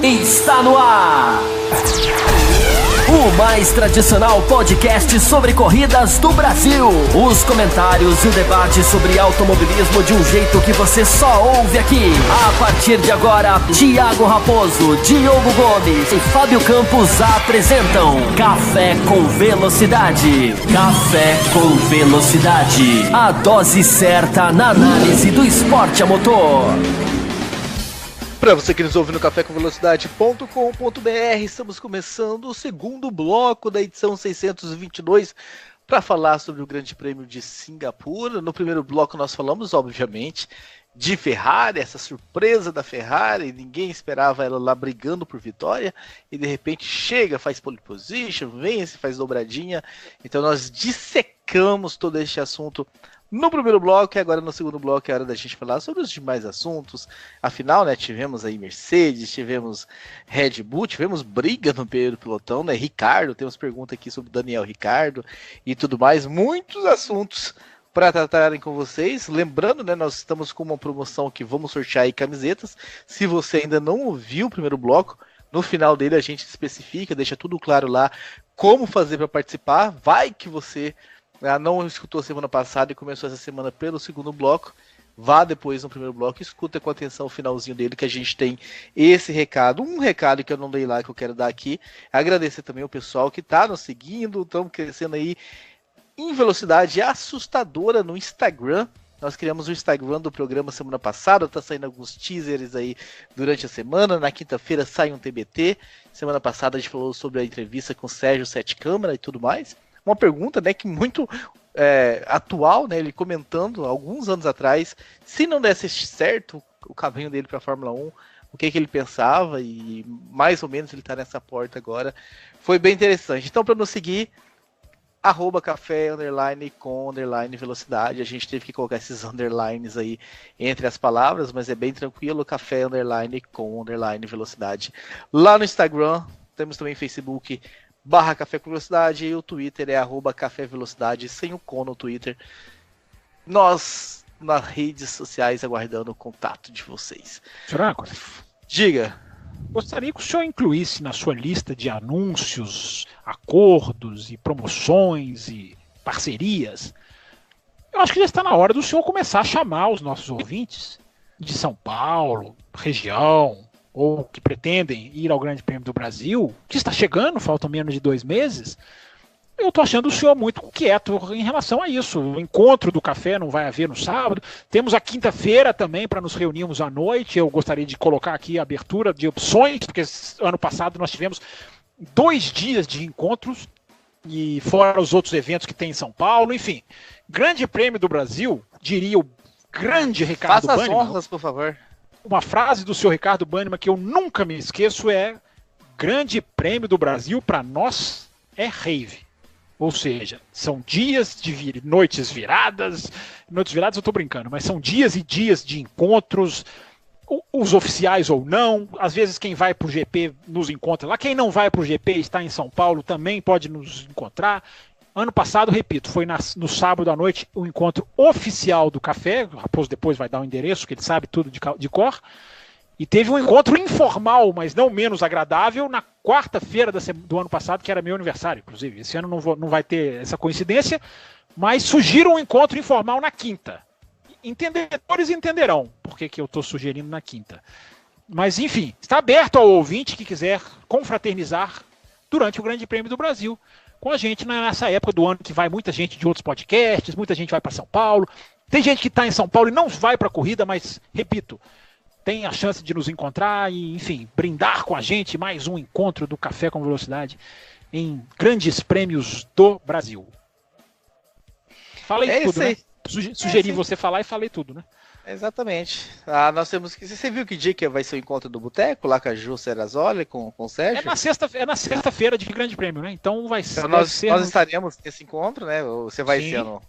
Está no ar! O mais tradicional podcast sobre corridas do Brasil. Os comentários e o debate sobre automobilismo de um jeito que você só ouve aqui. A partir de agora, Thiago Raposo, Diogo Gomes e Fábio Campos apresentam Café com Velocidade. Café com Velocidade. A dose certa na análise do esporte a motor. Para você que nos ouve no cafécomvelocidade.com.br, estamos começando o segundo bloco da edição 622 para falar sobre o Grande Prêmio de Singapura. No primeiro bloco nós falamos, obviamente, de Ferrari, essa surpresa da Ferrari, ninguém esperava ela lá brigando por vitória, e de repente chega, faz pole position, vence, faz dobradinha. Então nós dissecamos todo este assunto no primeiro bloco, e agora no segundo bloco é hora da gente falar sobre os demais assuntos. Afinal, né, tivemos aí Mercedes, tivemos Red Bull, tivemos briga no primeiro pelotão, né, Ricardo, temos pergunta aqui sobre Daniel Ricciardo e tudo mais, muitos assuntos para tratarem com vocês. Lembrando, né, nós estamos com uma promoção que vamos sortear aí camisetas. Se você ainda não ouviu o primeiro bloco, no final dele a gente especifica, deixa tudo claro lá como fazer para participar. Vai que você não escutou semana passada e começou essa semana pelo segundo bloco, vá depois no primeiro bloco e escuta com atenção o finalzinho dele, que a gente tem esse recado. Um recado que eu não dei lá, que eu quero dar aqui, agradecer também o pessoal que está nos seguindo, estamos crescendo aí em velocidade assustadora no Instagram. Nós criamos o Instagram do programa semana passada, tá saindo alguns teasers aí durante a semana. Na quinta-feira sai um TBT. Semana passada a gente falou sobre a entrevista com o Sérgio Sete Câmara e tudo mais. Uma pergunta, né, que muito atual, né, ele comentando alguns anos atrás, se não desse certo o caminho dele para a Fórmula 1, o que ele pensava, e mais ou menos ele está nessa porta agora. Foi bem interessante. Então, para nos seguir, @café_com_velocidade. A gente teve que colocar esses underlines aí entre as palavras, mas é bem tranquilo, café_com_velocidade. Lá no Instagram, temos também Facebook, /Café com Velocidade, e o Twitter é @Café Velocidade, sem o com no Twitter. Nós, nas redes sociais, aguardando o contato de vocês. Tiago, diga. Gostaria que o senhor incluísse na sua lista de anúncios, acordos e promoções e parcerias. Eu acho que já está na hora do senhor começar a chamar os nossos ouvintes de São Paulo, região, ou que pretendem ir ao Grande Prêmio do Brasil, que está chegando, faltam menos de 2 meses. Eu estou achando o senhor muito quieto em relação a isso. O encontro do café não vai haver no sábado. Temos a quinta-feira também para nos reunirmos à noite. Eu gostaria de colocar aqui a abertura de opções, porque ano passado nós tivemos 2 dias de encontros, e fora os outros eventos que tem em São Paulo. Enfim, Grande Prêmio do Brasil, diria o grande Ricardo Banniman. Faça as honras, por favor. Uma frase do senhor Ricardo Banniman que eu nunca me esqueço é: Grande Prêmio do Brasil para nós é rave. Ou seja, são dias de noites viradas eu estou brincando, mas são dias e dias de encontros, os oficiais ou não. Às vezes quem vai para o GP nos encontra lá, quem não vai para o GP e está em São Paulo também pode nos encontrar. Ano passado, repito, foi no sábado à noite o encontro oficial do café. O Raposo depois vai dar o endereço, que ele sabe tudo de cor. E teve um encontro informal, mas não menos agradável, na quarta-feira do ano passado, que era meu aniversário, inclusive. Esse ano não vai ter essa coincidência, mas sugiro um encontro informal na quinta. Entendedores entenderão por que eu estou sugerindo na quinta. Mas, enfim, está aberto ao ouvinte que quiser confraternizar durante o Grande Prêmio do Brasil com a gente nessa época do ano que vai muita gente de outros podcasts, muita gente vai para São Paulo. Tem gente que está em São Paulo e não vai para a corrida, mas, repito, tem a chance de nos encontrar e, enfim, brindar com a gente mais um encontro do Café com Velocidade em Grandes Prêmios do Brasil. Falei tudo, né? Sugeri você falar e falei tudo, né? Exatamente. Nós temos que. Você viu que dia que vai ser o encontro do Boteco, lá com a Ju Serrazoli, com o Sérgio? É na sexta-feira de Grande Prêmio, né? Então vai ser. Então nós estaremos nesse encontro, né? Você vai ser no.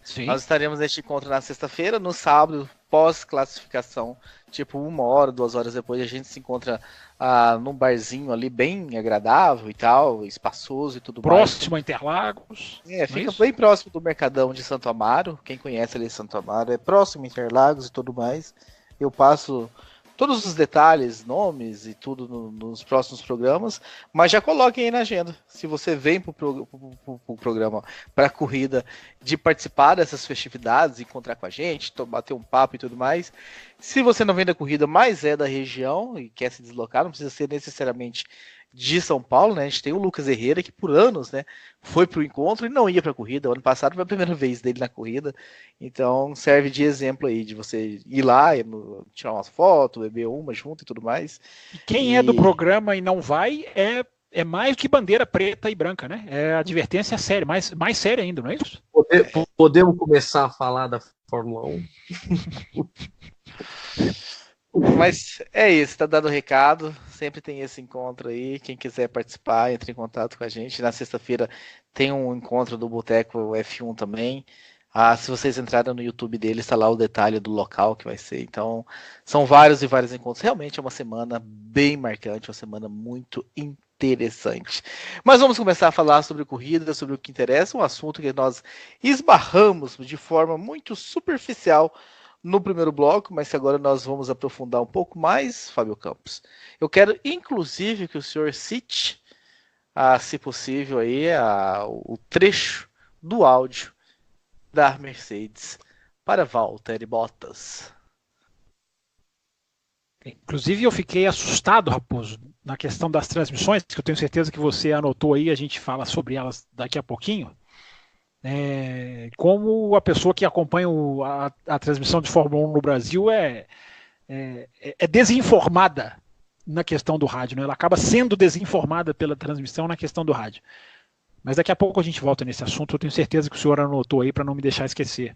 Sim. Nós estaremos neste encontro na sexta-feira, no sábado, pós-classificação, tipo 1 hora, 2 horas depois, a gente se encontra num barzinho ali bem agradável e tal, espaçoso e tudo mais. Próximo a Interlagos. Fica bem próximo do Mercadão de Santo Amaro. Quem conhece ali Santo Amaro é próximo a Interlagos e tudo mais. Eu passo todos os detalhes, nomes e tudo nos próximos programas, mas já coloquem aí na agenda. Se você vem para o programa, para a corrida, de participar dessas festividades, encontrar com a gente, bater um papo e tudo mais. Se você não vem da corrida, mas é da região e quer se deslocar, não precisa ser necessariamente de São Paulo, né? A gente tem o Lucas Herrera, que por anos, né, foi para o encontro e não ia para a corrida. O ano passado foi a primeira vez dele na corrida, então serve de exemplo aí, de você ir lá, tirar umas fotos, beber uma junto e tudo mais. E quem é do programa e não vai é mais que bandeira preta e branca, né? É advertência séria, mais séria ainda, não é isso? Podemos começar a falar da Fórmula 1? Mas é isso, tá dando recado. Sempre tem esse encontro aí. Quem quiser participar, entre em contato com a gente. Na sexta-feira tem um encontro do Boteco F1 também. Se vocês entrarem no YouTube dele, está lá o detalhe do local que vai ser. Então, são vários e vários encontros. Realmente é uma semana bem marcante, uma semana muito interessante. Mas vamos começar a falar sobre corrida, sobre o que interessa, um assunto que nós esbarramos de forma muito superficial no primeiro bloco, mas que agora nós vamos aprofundar um pouco mais, Fábio Campos. Eu quero, inclusive, que o senhor cite, se possível, aí, o trecho do áudio da Mercedes para Valtteri Bottas. Inclusive, eu fiquei assustado, Raposo, na questão das transmissões, que eu tenho certeza que você anotou aí, a gente fala sobre elas daqui a pouquinho. Como a pessoa que acompanha a transmissão de Fórmula 1 no Brasil é desinformada na questão do rádio, né? Ela acaba sendo desinformada pela transmissão na questão do rádio. Mas daqui a pouco a gente volta nesse assunto, eu tenho certeza que o senhor anotou aí para não me deixar esquecer.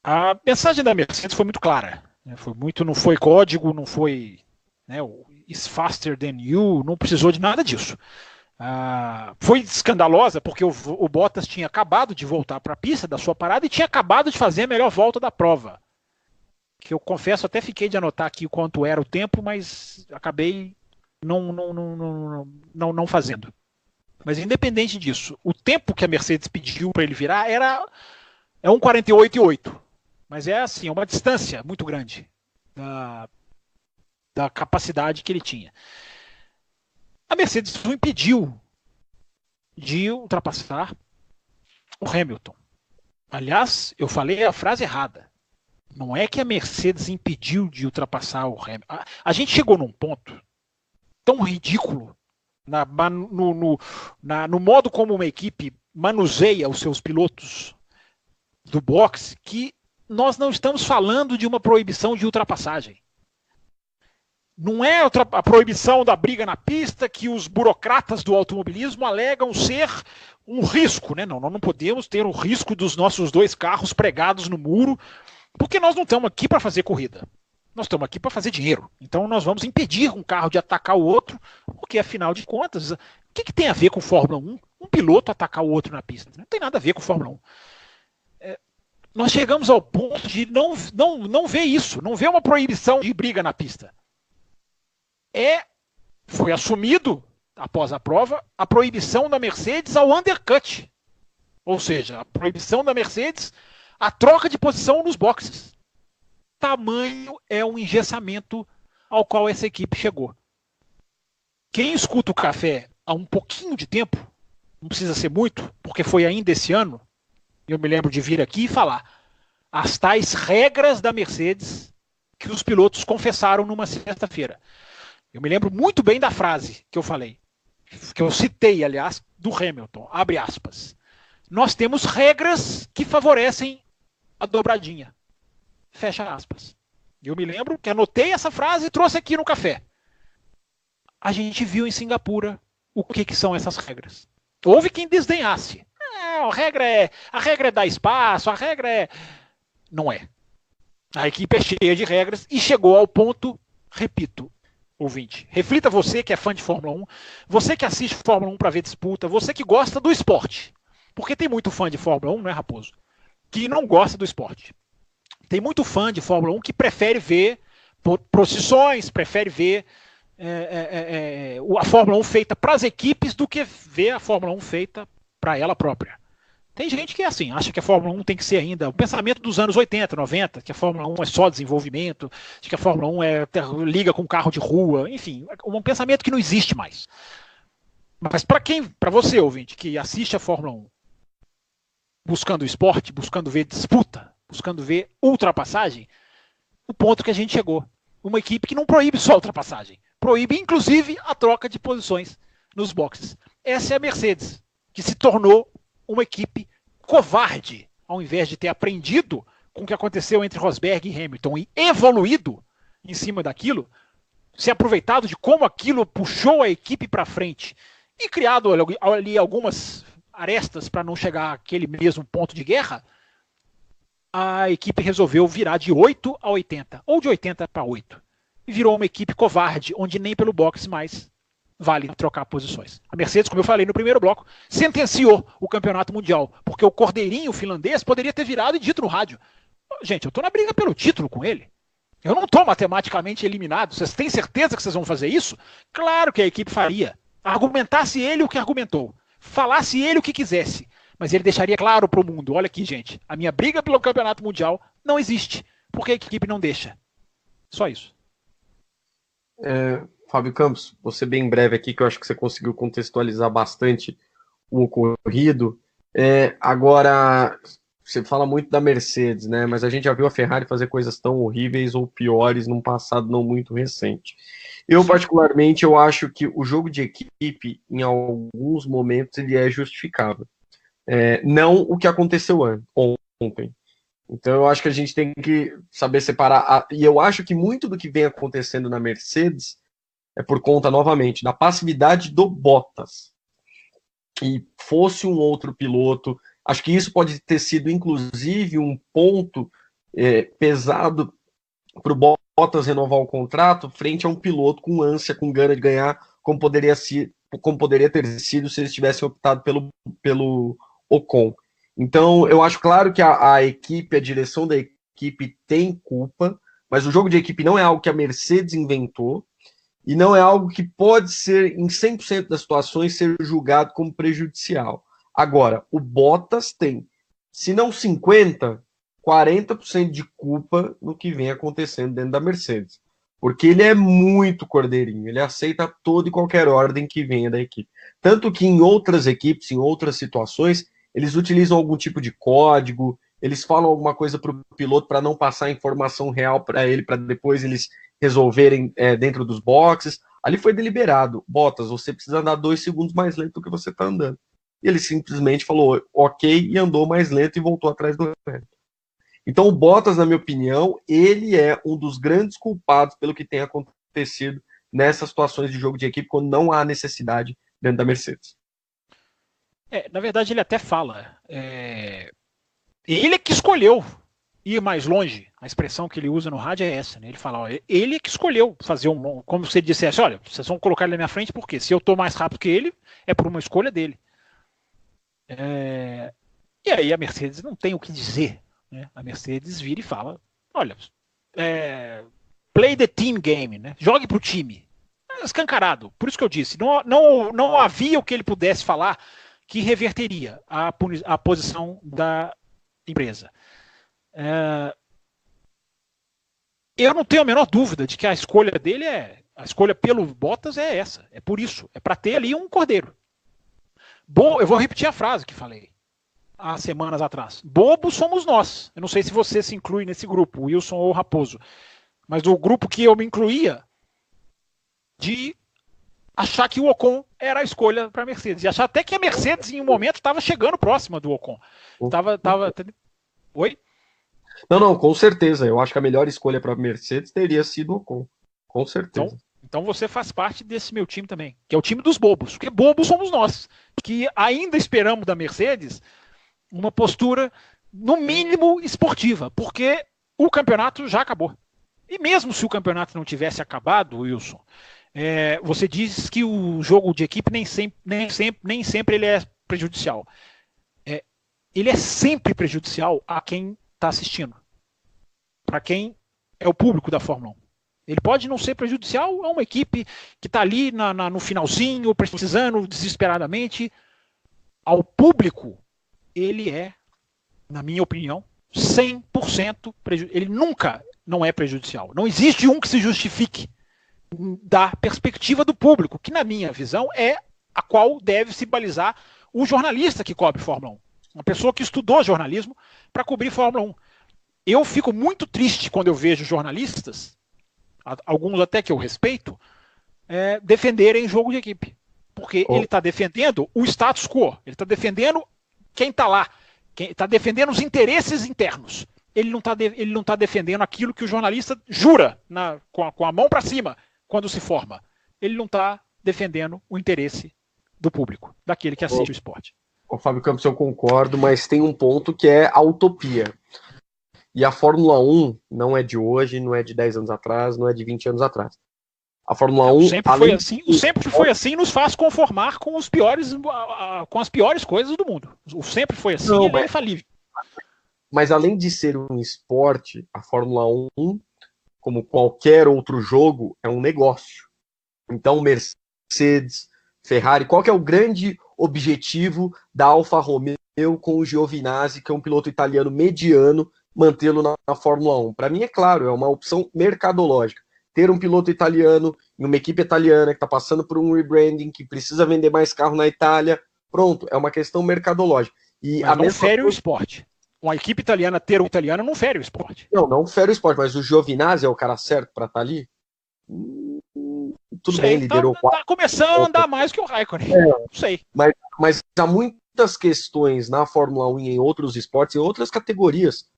A mensagem da Mercedes foi muito clara, né? Não foi código, não foi, né, o "is faster than you", não precisou de nada disso. Foi escandalosa porque o Bottas tinha acabado de voltar para a pista da sua parada e tinha acabado de fazer a melhor volta da prova. Que eu confesso, até fiquei de anotar aqui quanto era o tempo, mas acabei não fazendo. Mas independente disso, o tempo que a Mercedes pediu para ele virar é 1:48,8. Mas é assim, é uma distância muito grande da capacidade que ele tinha. A Mercedes o impediu de ultrapassar o Hamilton. Aliás, eu falei a frase errada. Não é que a Mercedes impediu de ultrapassar o Hamilton. A gente chegou num ponto tão ridículo no modo como uma equipe manuseia os seus pilotos do boxe, que nós não estamos falando de uma proibição de ultrapassagem. Não é a proibição da briga na pista que os burocratas do automobilismo alegam ser um risco, né? Não, nós não podemos ter o risco dos nossos dois carros pregados no muro, porque nós não estamos aqui para fazer corrida. Nós estamos aqui para fazer dinheiro. Então nós vamos impedir um carro de atacar o outro, porque afinal de contas, o que tem a ver com Fórmula 1? Um piloto atacar o outro na pista. Não tem nada a ver com Fórmula 1. Nós chegamos ao ponto de não ver isso, não ver uma proibição de briga na pista. Foi assumido, após a prova, a proibição da Mercedes ao undercut. Ou seja, a proibição da Mercedes à troca de posição nos boxes. Tamanho é um engessamento ao qual essa equipe chegou. Quem escuta o café há um pouquinho de tempo, não precisa ser muito, porque foi ainda esse ano, eu me lembro de vir aqui e falar as tais regras da Mercedes que os pilotos confessaram numa sexta-feira. Eu me lembro muito bem da frase que eu falei, que eu citei, aliás, do Hamilton, abre aspas. Nós temos regras que favorecem a dobradinha. Fecha aspas. Eu me lembro que anotei essa frase e trouxe aqui no café. A gente viu em Singapura o que são essas regras. Houve quem desdenhasse. A regra é dar espaço, a regra é... Não é. A equipe é cheia de regras e chegou ao ponto, repito, ouvinte, reflita você que é fã de Fórmula 1, você que assiste Fórmula 1 para ver disputa, você que gosta do esporte. Porque tem muito fã de Fórmula 1, não é, Raposo? Que não gosta do esporte. Tem muito fã de Fórmula 1 que prefere ver procissões, prefere ver a Fórmula 1 feita para as equipes do que ver a Fórmula 1 feita para ela própria. Tem gente que é assim, acha que a Fórmula 1 tem que ser ainda o pensamento dos anos 80, 90, que a Fórmula 1 é só desenvolvimento, que a Fórmula 1 liga com carro de rua, enfim, um pensamento que não existe mais. Mas para você, ouvinte, que assiste a Fórmula 1, buscando esporte, buscando ver disputa, buscando ver ultrapassagem, o ponto que a gente chegou. Uma equipe que não proíbe só a ultrapassagem, proíbe inclusive a troca de posições nos boxes. Essa é a Mercedes, que se tornou uma equipe covarde, ao invés de ter aprendido com o que aconteceu entre Rosberg e Hamilton e evoluído em cima daquilo, se aproveitado de como aquilo puxou a equipe para frente e criado ali algumas arestas para não chegar àquele mesmo ponto de guerra, a equipe resolveu virar de 8 a 80, ou de 80 para 8. E virou uma equipe covarde, onde nem pelo boxe mais vale trocar posições. A Mercedes, como eu falei no primeiro bloco, sentenciou o campeonato mundial, porque o cordeirinho finlandês poderia ter virado e dito no rádio: gente, eu estou na briga pelo título com ele. Eu não estou matematicamente eliminado. Vocês têm certeza que vocês vão fazer isso? Claro que a equipe faria. Argumentasse ele o que argumentou. Falasse ele o que quisesse. Mas ele deixaria claro para o mundo: olha aqui, gente, a minha briga pelo campeonato mundial não existe, porque a equipe não deixa. Só isso. Fábio Campos, você bem breve aqui, que eu acho que você conseguiu contextualizar bastante o ocorrido. Agora, você fala muito da Mercedes, né? Mas a gente já viu a Ferrari fazer coisas tão horríveis ou piores num passado não muito recente. Eu, particularmente, eu acho que o jogo de equipe, em alguns momentos, ele é justificável. Não o que aconteceu ontem. Então, eu acho que a gente tem que saber separar. E eu acho que muito do que vem acontecendo na Mercedes é por conta, novamente, da passividade do Bottas. E fosse um outro piloto, acho que isso pode ter sido, inclusive, um ponto pesado para o Bottas renovar o contrato frente a um piloto com ânsia, com gana de ganhar, como poderia ter sido se eles tivessem optado pelo Ocon. Então, eu acho claro que a equipe, a direção da equipe tem culpa, mas o jogo de equipe não é algo que a Mercedes inventou e não é algo que pode ser, em 100% das situações, ser julgado como prejudicial. Agora, o Bottas tem, se não 50%, 40% de culpa no que vem acontecendo dentro da Mercedes. Porque ele é muito cordeirinho, ele aceita toda e qualquer ordem que venha da equipe. Tanto que em outras equipes, em outras situações, eles utilizam algum tipo de código, eles falam alguma coisa para o piloto para não passar a informação real para ele, para depois eles resolverem dentro dos boxes. Ali foi deliberado: Bottas, você precisa andar 2 segundos mais lento do que você está andando. E ele simplesmente falou ok e andou mais lento e voltou atrás do Hamilton. Então o Bottas, na minha opinião, ele é um dos grandes culpados pelo que tem acontecido nessas situações de jogo de equipe quando não há necessidade dentro da Mercedes. Na verdade, ele até fala. Ele é que escolheu ir mais longe. A expressão que ele usa no rádio é essa, né? Ele fala: ele é que escolheu fazer como se ele dissesse: olha, vocês vão colocar ele na minha frente porque se eu estou mais rápido que ele, é por uma escolha dele. E aí a Mercedes não tem o que dizer, né? A Mercedes vira e fala: olha, play the team game, né? Jogue pro time. Escancarado. Por isso que eu disse: não havia o que ele pudesse falar que reverteria a posição da empresa. Eu não tenho a menor dúvida de que a escolha dele a escolha pelo Bottas é essa. É por isso. É para ter ali um cordeiro. Eu vou repetir a frase que falei há semanas atrás. Bobos somos nós. Eu não sei se você se inclui nesse grupo, Wilson ou Raposo, mas o grupo que eu me incluía de achar que o Ocon era a escolha para a Mercedes. E achar até que a Mercedes, em um momento, estava chegando próxima do Ocon. Oi? Não, com certeza. Eu acho que a melhor escolha para a Mercedes teria sido o Ocon. Com certeza. Então você faz parte desse meu time também, que é o time dos bobos. Porque bobos somos nós, que ainda esperamos da Mercedes uma postura, no mínimo, esportiva. Porque o campeonato já acabou. E mesmo se o campeonato não tivesse acabado, Wilson, você diz que o jogo de equipe nem sempre ele é prejudicial. Ele é sempre prejudicial a quem está assistindo, para quem é o público da Fórmula 1. Ele pode não ser prejudicial a uma equipe que está ali no finalzinho, precisando desesperadamente. Ao público, ele é, na minha opinião, 100% prejudicial. Ele nunca não é prejudicial. Não existe um que se justifique da perspectiva do público, que na minha visão é a qual deve se balizar o jornalista que cobre Fórmula 1. Uma pessoa que estudou jornalismo para cobrir Fórmula 1. Eu fico muito triste quando eu vejo jornalistas, alguns até que eu respeito, defenderem jogo de equipe. Porque ele está defendendo o status quo, ele está defendendo quem está lá, está defendendo os interesses internos. Ele não tá defendendo aquilo que o jornalista jura com a mão para cima quando se forma. Ele não está defendendo o interesse do público, daquele que assiste o esporte. O Fábio Campos, eu concordo, mas tem um ponto que é a utopia. E a Fórmula 1 não é de hoje, não é de 10 anos atrás, não é de 20 anos atrás. A Fórmula 1 sempre foi assim, nos faz conformar com os piores, com as piores coisas do mundo. O sempre foi assim, ele é infalível. Mas além de ser um esporte, a Fórmula 1, como qualquer outro jogo, é um negócio. Então, Mercedes, Ferrari, qual que é o grande objetivo da Alfa Romeo com o Giovinazzi, que é um piloto italiano mediano, mantê-lo na Fórmula 1? Para mim, é claro, é uma opção mercadológica. Ter um piloto italiano em uma equipe italiana que está passando por um rebranding, que precisa vender mais carro na Itália, pronto, é uma questão mercadológica. E mas não fere o esporte. Uma equipe italiana ter um italiano não fere o esporte. Não fere o esporte, mas o Giovinazzi é o cara certo para estar ali? Tudo bem, liderou tá começando a andar mais que o Raikkonen. Não sei. Mas há muitas questões na Fórmula 1 e em outros esportes, em outras categorias,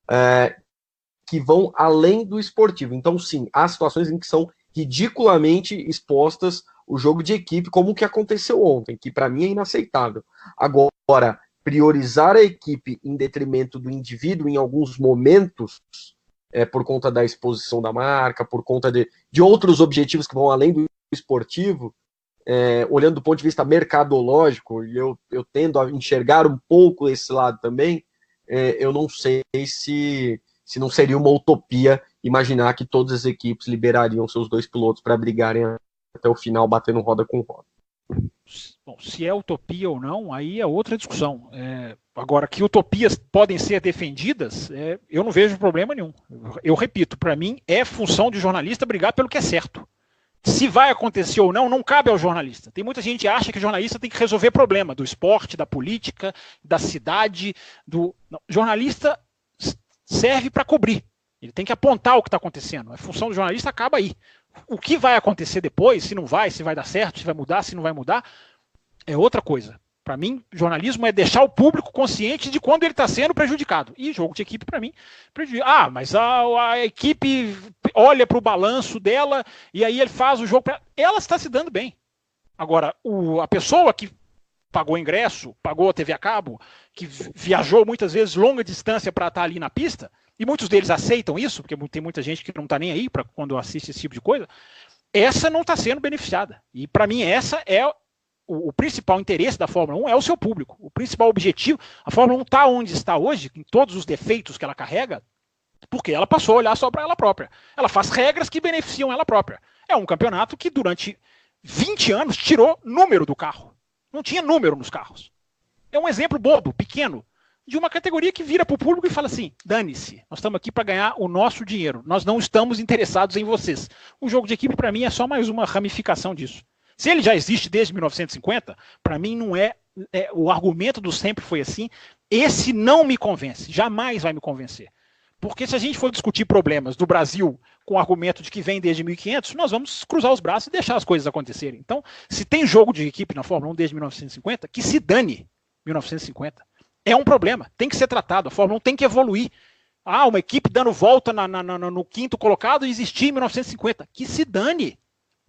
que vão além do esportivo. Então, sim, há situações em que são ridiculamente expostas o jogo de equipe, como o que aconteceu ontem, que para mim é inaceitável. Agora, priorizar a equipe em detrimento do indivíduo em alguns momentos, por conta da exposição da marca, por conta de outros objetivos que vão além do esportivo, olhando do ponto de vista mercadológico, e eu tendo a enxergar um pouco esse lado também, eu não sei se não seria uma utopia imaginar que todas as equipes liberariam seus 2 pilotos para brigarem até o final, batendo roda com roda. Bom, se é utopia ou não, aí é outra discussão. Agora, que utopias podem ser defendidas, eu não vejo problema nenhum. Eu repito, para mim é função de jornalista brigar pelo que é certo. Se vai acontecer ou não, não cabe ao jornalista. Tem muita gente que acha que o jornalista tem que resolver problema do esporte, da política, da cidade. Não. Jornalista serve para cobrir. Ele tem que apontar o que está acontecendo. A função do jornalista acaba aí. O que vai acontecer depois, se não vai, se vai dar certo, se vai mudar, se não vai mudar, é outra coisa. Para mim, jornalismo é deixar o público consciente de quando ele está sendo prejudicado. E jogo de equipe, para mim, prejudica. Mas a equipe olha para o balanço dela e aí ele faz o jogo. Ela está se dando bem. Agora, a pessoa que pagou ingresso, pagou a TV a cabo, que viajou muitas vezes longa distância para estar ali na pista, e muitos deles aceitam isso, porque tem muita gente que não está nem aí para quando assiste esse tipo de coisa, essa não está sendo beneficiada. E para mim essa é o principal interesse da Fórmula 1, é o seu público. O principal objetivo, a Fórmula 1 está onde está hoje, com todos os defeitos que ela carrega, porque ela passou a olhar só para ela própria. Ela faz regras que beneficiam ela própria. É um campeonato que durante 20 anos tirou número do carro. Não tinha número nos carros. É um exemplo bobo, pequeno, de uma categoria que vira para o público e fala assim, dane-se, nós estamos aqui para ganhar o nosso dinheiro, nós não estamos interessados em vocês. O jogo de equipe, para mim, é só mais uma ramificação disso. Se ele já existe desde 1950, para mim não o argumento do sempre foi assim, esse não me convence, jamais vai me convencer. Porque se a gente for discutir problemas do Brasil com o argumento de que vem desde 1500, nós vamos cruzar os braços e deixar as coisas acontecerem. Então, se tem jogo de equipe na Fórmula 1 desde 1950, que se dane 1950. É um problema, tem que ser tratado, a Fórmula 1 tem que evoluir. Uma equipe dando volta no quinto colocado e existir em 1950. Que se dane,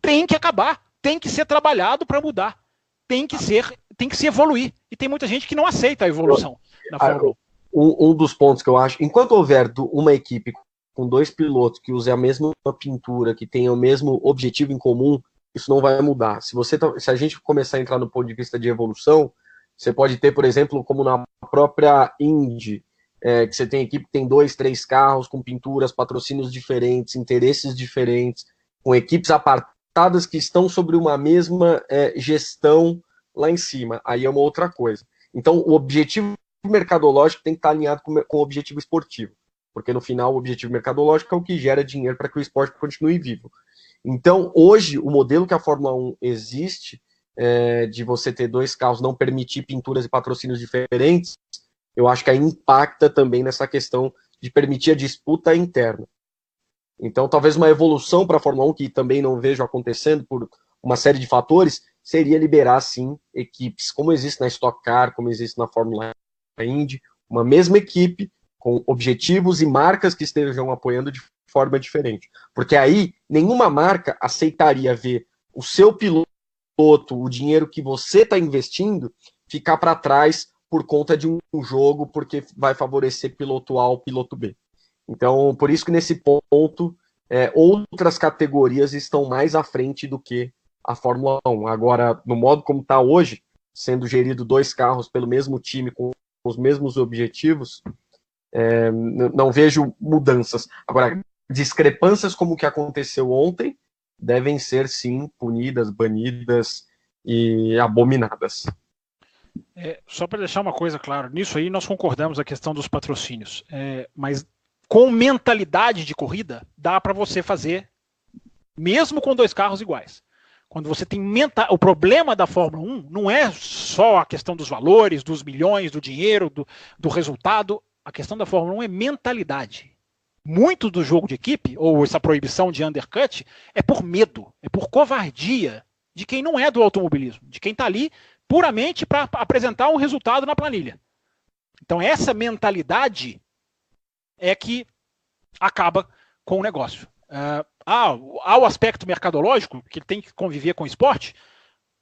tem que acabar, tem que ser trabalhado para mudar, tem que se evoluir. E tem muita gente que não aceita a evolução na Fórmula 1. Um dos pontos que eu acho, enquanto houver uma equipe com 2 pilotos que usem a mesma pintura, que tenham o mesmo objetivo em comum, isso não vai mudar. Se a gente começar a entrar no ponto de vista de evolução, você pode ter, por exemplo, como na própria Indy, que você tem equipe que tem 2, 3 carros com pinturas, patrocínios diferentes, interesses diferentes, com equipes apartadas que estão sobre uma mesma gestão lá em cima. Aí é uma outra coisa. Então, o objetivo mercadológico tem que estar alinhado com o objetivo esportivo, porque no final o objetivo mercadológico é o que gera dinheiro para que o esporte continue vivo. Então, hoje, o modelo que a Fórmula 1 existe, de você ter 2 carros, não permitir pinturas e patrocínios diferentes, eu acho que aí impacta também nessa questão de permitir a disputa interna. Então, talvez uma evolução para a Fórmula 1, que também não vejo acontecendo por uma série de fatores, seria liberar, sim, equipes, como existe na Stock Car, como existe na Fórmula Indy, uma mesma equipe, com objetivos e marcas que estejam apoiando de forma diferente. Porque aí, nenhuma marca aceitaria ver o seu piloto, o dinheiro que você está investindo, ficar para trás por conta de um jogo, porque vai favorecer piloto A ou piloto B. Então, por isso que nesse ponto, outras categorias estão mais à frente do que a Fórmula 1. Agora, no modo como está hoje, sendo gerido 2 carros pelo mesmo time, com os mesmos objetivos, não vejo mudanças. Agora, discrepâncias como o que aconteceu ontem devem ser, sim, punidas, banidas e abominadas. Só para deixar uma coisa clara, nisso aí nós concordamos a questão dos patrocínios, mas com mentalidade de corrida, dá para você fazer, mesmo com 2 carros iguais. Quando você tem o problema da Fórmula 1 não é só a questão dos valores, dos milhões, do dinheiro, do resultado. A questão da Fórmula 1 é mentalidade. Muito do jogo de equipe, ou essa proibição de undercut, é por medo, é por covardia de quem não é do automobilismo, de quem está ali puramente para apresentar um resultado na planilha. Então essa mentalidade é que acaba com o negócio. Ao aspecto mercadológico, que ele tem que conviver com o esporte,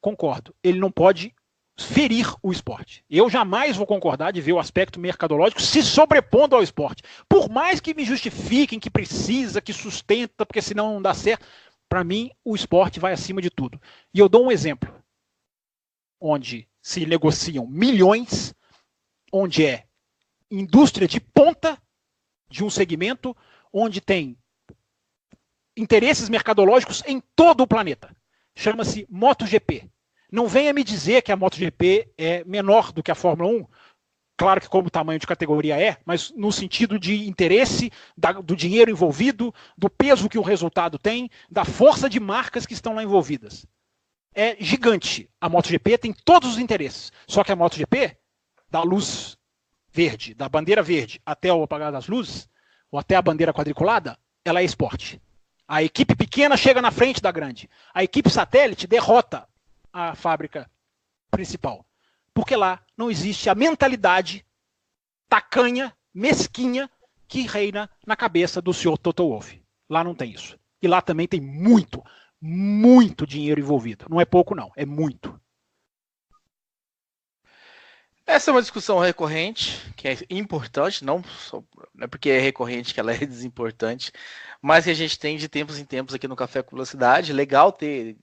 concordo. Ele não pode ferir o esporte. Eu jamais vou concordar de ver o aspecto mercadológico se sobrepondo ao esporte. Por mais que me justifiquem que precisa, que sustenta, porque senão não dá certo, para mim o esporte vai acima de tudo. E eu dou um exemplo, onde se negociam milhões, onde é indústria de ponta de um segmento, onde tem interesses mercadológicos em todo o planeta. Chama-se MotoGP. Não venha me dizer que a MotoGP é menor do que a Fórmula 1. Claro que como tamanho de categoria mas no sentido de interesse, do dinheiro envolvido, do peso que o resultado tem, da força de marcas que estão lá envolvidas. É gigante. A MotoGP tem todos os interesses. Só que a MotoGP, da luz verde, da bandeira verde até o apagar das luzes, ou até a bandeira quadriculada, ela é esporte. A equipe pequena chega na frente da grande. A equipe satélite derrota a fábrica principal. Porque lá não existe a mentalidade tacanha, mesquinha, que reina na cabeça do senhor Toto Wolff. Lá não tem isso. E lá também tem muito, muito dinheiro envolvido. Não é pouco, não. É muito. Essa é uma discussão recorrente, que é importante, não é porque é recorrente que ela é desimportante, mas que a gente tem de tempos em tempos aqui no Café com Velocidade. Legal ter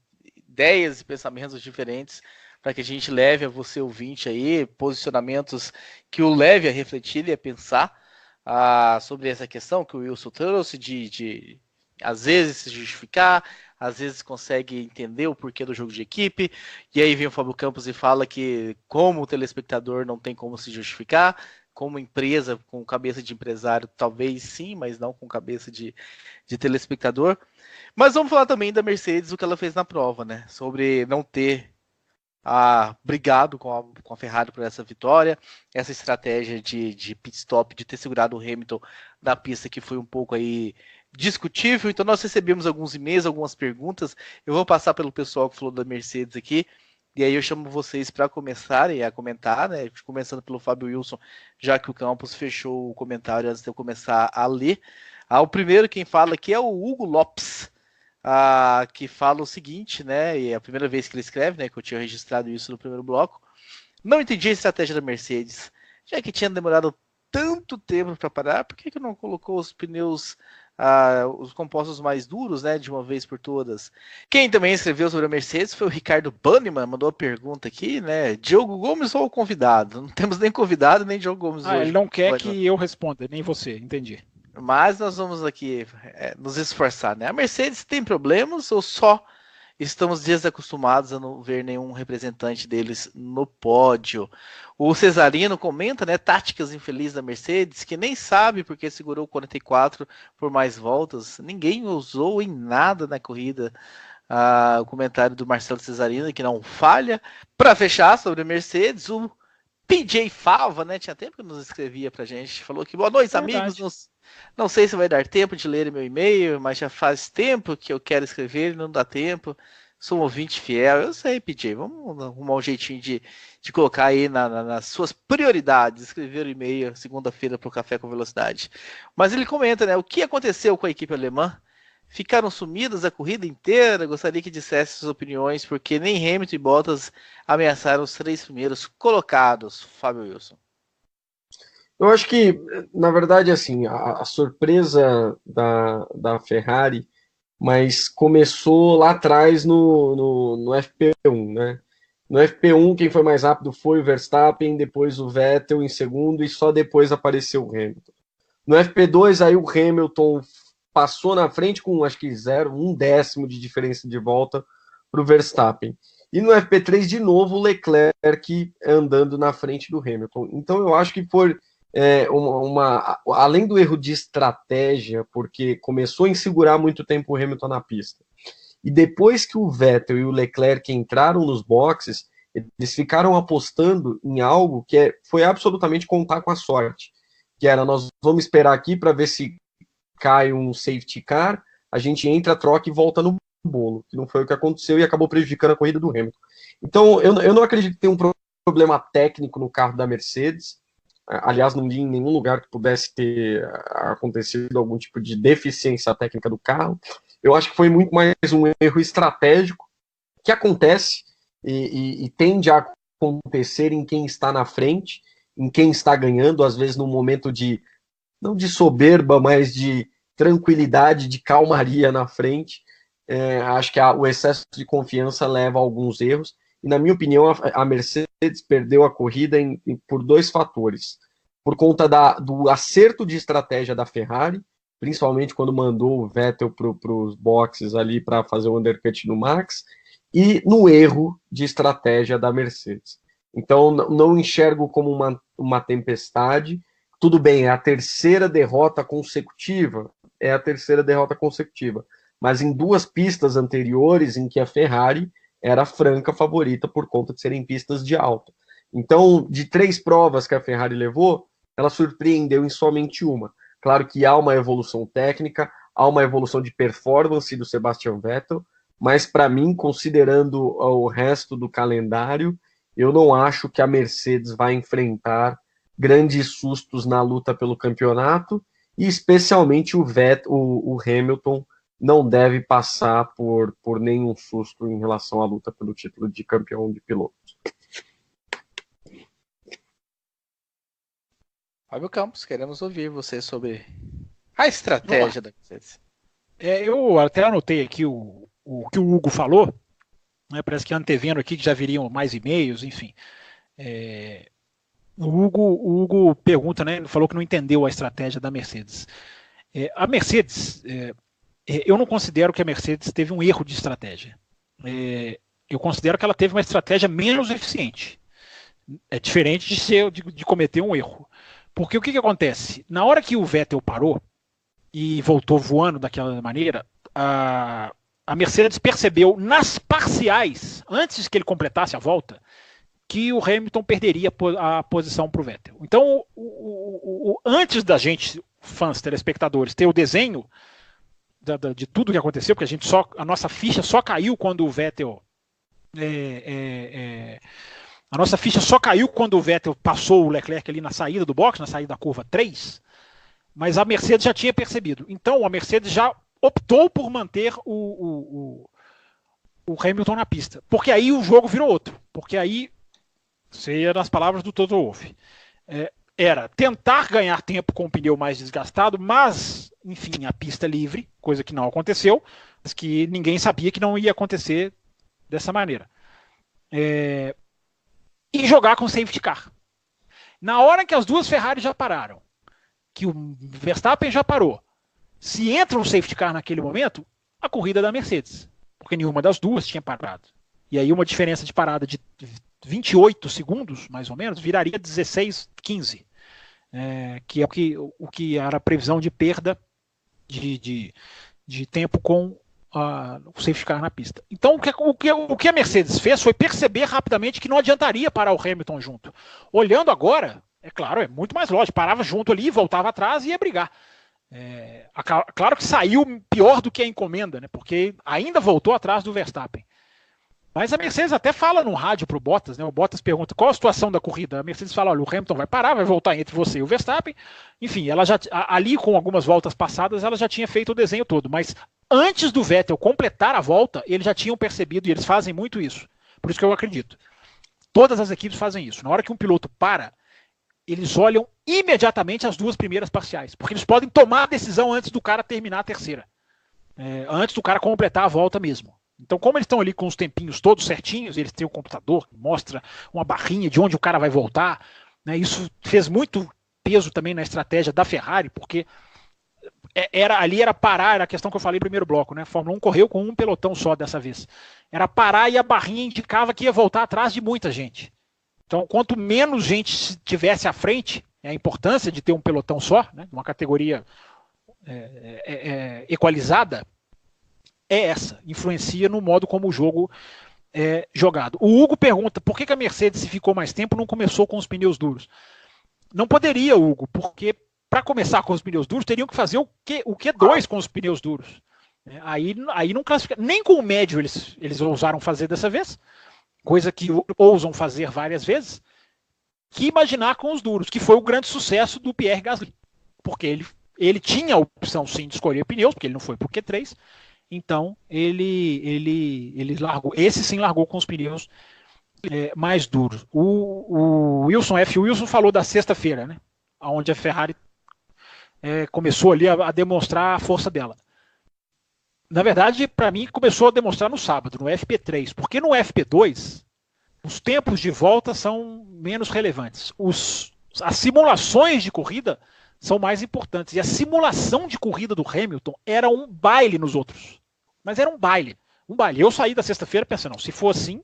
ideias e pensamentos diferentes para que a gente leve a você, ouvinte, aí, posicionamentos que o leve a refletir e a pensar sobre essa questão que o Wilson trouxe, de às vezes se justificar, às vezes consegue entender o porquê do jogo de equipe, e aí vem o Fábio Campos e fala que como telespectador não tem como se justificar, como empresa, com cabeça de empresário, talvez sim, mas não com cabeça de telespectador. Mas vamos falar também da Mercedes, o que ela fez na prova, né? Sobre não ter brigado com a Ferrari por essa vitória, essa estratégia de pit stop, de ter segurado o Hamilton na pista, que foi um pouco aí discutível. Então nós recebemos alguns e-mails, algumas perguntas. Eu vou passar pelo pessoal que falou da Mercedes aqui, e aí eu chamo vocês para começarem a comentar, né? Começando pelo Fábio Wilson, já que o Campos fechou o comentário antes de eu começar a ler. O primeiro quem fala aqui é o Hugo Lopes, que fala o seguinte, né? E é a primeira vez que ele escreve, né? Que eu tinha registrado isso no primeiro bloco. Não entendi a estratégia da Mercedes, já que tinha demorado tanto tempo para parar, por que não colocou os pneus, os compostos mais duros, né, de uma vez por todas? Quem também escreveu sobre a Mercedes foi o Ricardo Banniman, mandou a pergunta aqui, né? Diogo Gomes ou o convidado? Não temos nem convidado, nem Diogo Gomes hoje. Ele não quer que eu responda, nem você, entendi. Mas nós vamos aqui nos esforçar, né? A Mercedes tem problemas ou só estamos desacostumados a não ver nenhum representante deles no pódio. O Cesarino comenta, né, táticas infelizes da Mercedes, que nem sabe porque segurou o 44 por mais voltas. Ninguém usou em nada na corrida. O comentário do Marcelo Cesarino, que não falha. Para fechar sobre a Mercedes, o PJ Fava, né, tinha tempo que nos escrevia pra gente, falou que boa noite, amigos, não sei se vai dar tempo de ler meu e-mail, mas já faz tempo que eu quero escrever e não dá tempo. Sou um ouvinte fiel, eu sei, PJ, vamos arrumar um jeitinho de colocar aí nas suas prioridades, escrever o e-mail segunda-feira para o Café com Velocidade. Mas ele comenta, né, o que aconteceu com a equipe alemã? Ficaram sumidas a corrida inteira? Gostaria que dissesse suas opiniões, porque nem Hamilton e Bottas ameaçaram os 3 primeiros colocados, Fábio Wilson. Eu acho que, na verdade, assim, a surpresa da Ferrari, mas começou lá atrás no FP1, né? No FP1, quem foi mais rápido foi o Verstappen, depois o Vettel em segundo, e só depois apareceu o Hamilton. No FP2, aí o Hamilton passou na frente com, acho que 1 décimo de diferença de volta para o Verstappen. E no FP3, de novo, o Leclerc andando na frente do Hamilton. Então, eu acho que foi além do erro de estratégia, porque começou a insegurar muito tempo o Hamilton na pista. E depois que o Vettel e o Leclerc entraram nos boxes, eles ficaram apostando em algo que foi absolutamente contar com a sorte. Que era, nós vamos esperar aqui para ver se cai um safety car, a gente entra, troca e volta no bolo, que não foi o que aconteceu e acabou prejudicando a corrida do Hamilton. Então, eu não acredito que tenha um problema técnico no carro da Mercedes. Aliás, não li em nenhum lugar que pudesse ter acontecido algum tipo de deficiência técnica do carro. Eu acho que foi muito mais um erro estratégico que acontece e tende a acontecer em quem está na frente, em quem está ganhando, às vezes num momento não de soberba, mas de tranquilidade, de calmaria na frente. Acho que o excesso de confiança leva a alguns erros. E, na minha opinião, a Mercedes perdeu a corrida por 2 fatores. Por conta do acerto de estratégia da Ferrari, principalmente quando mandou o Vettel para os boxes ali para fazer o undercut no Max, e no erro de estratégia da Mercedes. Então, não enxergo como uma tempestade. Tudo bem, é a terceira derrota consecutiva, mas em 2 pistas anteriores em que a Ferrari era a franca favorita por conta de serem pistas de alta. Então, de 3 provas que a Ferrari levou, ela surpreendeu em somente uma. Claro que há uma evolução técnica, há uma evolução de performance do Sebastian Vettel, mas para mim, considerando o resto do calendário, eu não acho que a Mercedes vai enfrentar grandes sustos na luta pelo campeonato, e especialmente o Hamilton não deve passar por nenhum susto em relação à luta pelo título de campeão de pilotos. Fábio Campos, queremos ouvir você sobre a estratégia da Mercedes. Eu até anotei aqui o que o Hugo falou, né, parece que antevendo aqui que já viriam mais e-mails, enfim. O Hugo pergunta, né, falou que não entendeu a estratégia da Mercedes. A Mercedes, eu não considero que a Mercedes teve um erro de estratégia. Eu considero que ela teve uma estratégia menos eficiente. É diferente de cometer um erro. Porque o que acontece? Na hora que o Vettel parou e voltou voando daquela maneira, a Mercedes percebeu nas parciais, antes que ele completasse a volta, que o Hamilton perderia a posição para o Vettel. Então, antes da gente, fãs, telespectadores, ter o desenho de tudo que aconteceu, porque a nossa ficha só caiu quando o Vettel a nossa ficha só caiu quando o Vettel passou o Leclerc ali na saída do box, na saída da curva 3, mas a Mercedes já tinha percebido. Então, a Mercedes já optou por manter o Hamilton na pista, porque aí o jogo virou outro, porque aí, seria nas palavras do Toto Wolff, era tentar ganhar tempo com o pneu mais desgastado, mas, enfim, a pista livre, coisa que não aconteceu, mas que ninguém sabia que não ia acontecer dessa maneira. E jogar com safety car. Na hora que as 2 Ferrari já pararam, que o Verstappen já parou, se entra um safety car naquele momento, a corrida é da Mercedes. porque nenhuma das duas tinha parado. E aí uma diferença de parada de 28 segundos, mais ou menos, viraria 16, 15, que é o que era a previsão de perda de tempo com o safety car na pista. Então o que a Mercedes fez foi perceber rapidamente que não adiantaria parar o Hamilton junto. Olhando agora, é claro, é muito mais lógico, parava junto ali, voltava atrás e ia brigar. Claro que saiu pior do que a encomenda, né? Porque ainda voltou atrás do Verstappen. Mas a Mercedes até fala no rádio pro Bottas, né? O Bottas pergunta qual a situação da corrida. A Mercedes fala, olha, o Hamilton vai parar, vai voltar entre você e o Verstappen. Enfim, ela já ali com algumas voltas passadas, ela já tinha feito o desenho todo. Mas antes do Vettel completar a volta, eles já tinham percebido, e eles fazem muito isso. Por isso que eu acredito. Todas as equipes fazem isso. Na hora que um piloto para, eles olham imediatamente as duas primeiras parciais, porque eles podem tomar a decisão antes do cara terminar a terceira, antes do cara completar a volta mesmo. Então, como eles estão ali com os tempinhos todos certinhos, eles têm o computador que mostra uma barrinha de onde o cara vai voltar, né? Isso fez muito peso também na estratégia da Ferrari, porque ali era parar, era a questão que eu falei no primeiro bloco, né? A Fórmula 1 correu com um pelotão só dessa vez. Era parar e a barrinha indicava que ia voltar atrás de muita gente. Então, quanto menos gente tivesse à frente, a importância de ter um pelotão só, né, uma categoria equalizada, essa. Influencia no modo como o jogo é jogado. O Hugo pergunta por que a Mercedes, se ficou mais tempo, não começou com os pneus duros. Não poderia, Hugo, porque para começar com os pneus duros, teriam que fazer o Q2 com os pneus duros. Aí não classifica. Nem com o médio eles ousaram fazer dessa vez, coisa que ousam fazer várias vezes, que imaginar com os duros, que foi o grande sucesso do Pierre Gasly. Porque ele tinha a opção sim de escolher pneus, porque ele não foi pro Q3, então ele largou. Esse sim largou com os pneus mais duros. O Wilson F. Wilson falou da sexta-feira, né, onde a Ferrari começou ali a demonstrar a força dela. Na verdade, para mim, começou a demonstrar no sábado, no FP3, porque no FP2 os tempos de volta são menos relevantes. As simulações de corrida são mais importantes. E a simulação de corrida do Hamilton era um baile nos outros. Mas era um baile. Um baile. Eu saí da sexta-feira pensando, não, se for assim,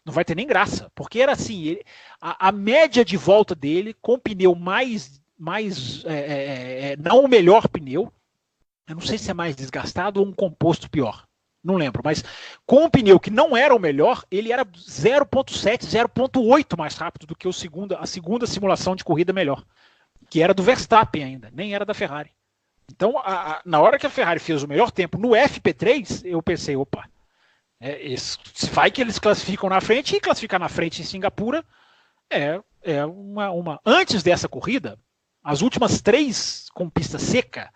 não vai ter nem graça. Porque era assim, a média de volta dele, com pneu não o melhor pneu, eu não sei se é mais desgastado ou um composto pior. Não lembro, mas com um pneu que não era o melhor, ele era 0.7, 0.8 mais rápido do que a segunda simulação de corrida melhor, que era do Verstappen ainda, nem era da Ferrari. Então, na hora que a Ferrari fez o melhor tempo no FP3, eu pensei, opa, vai que eles classificam na frente, e classificar na frente em Singapura Antes dessa corrida, as últimas 3 com pista seca,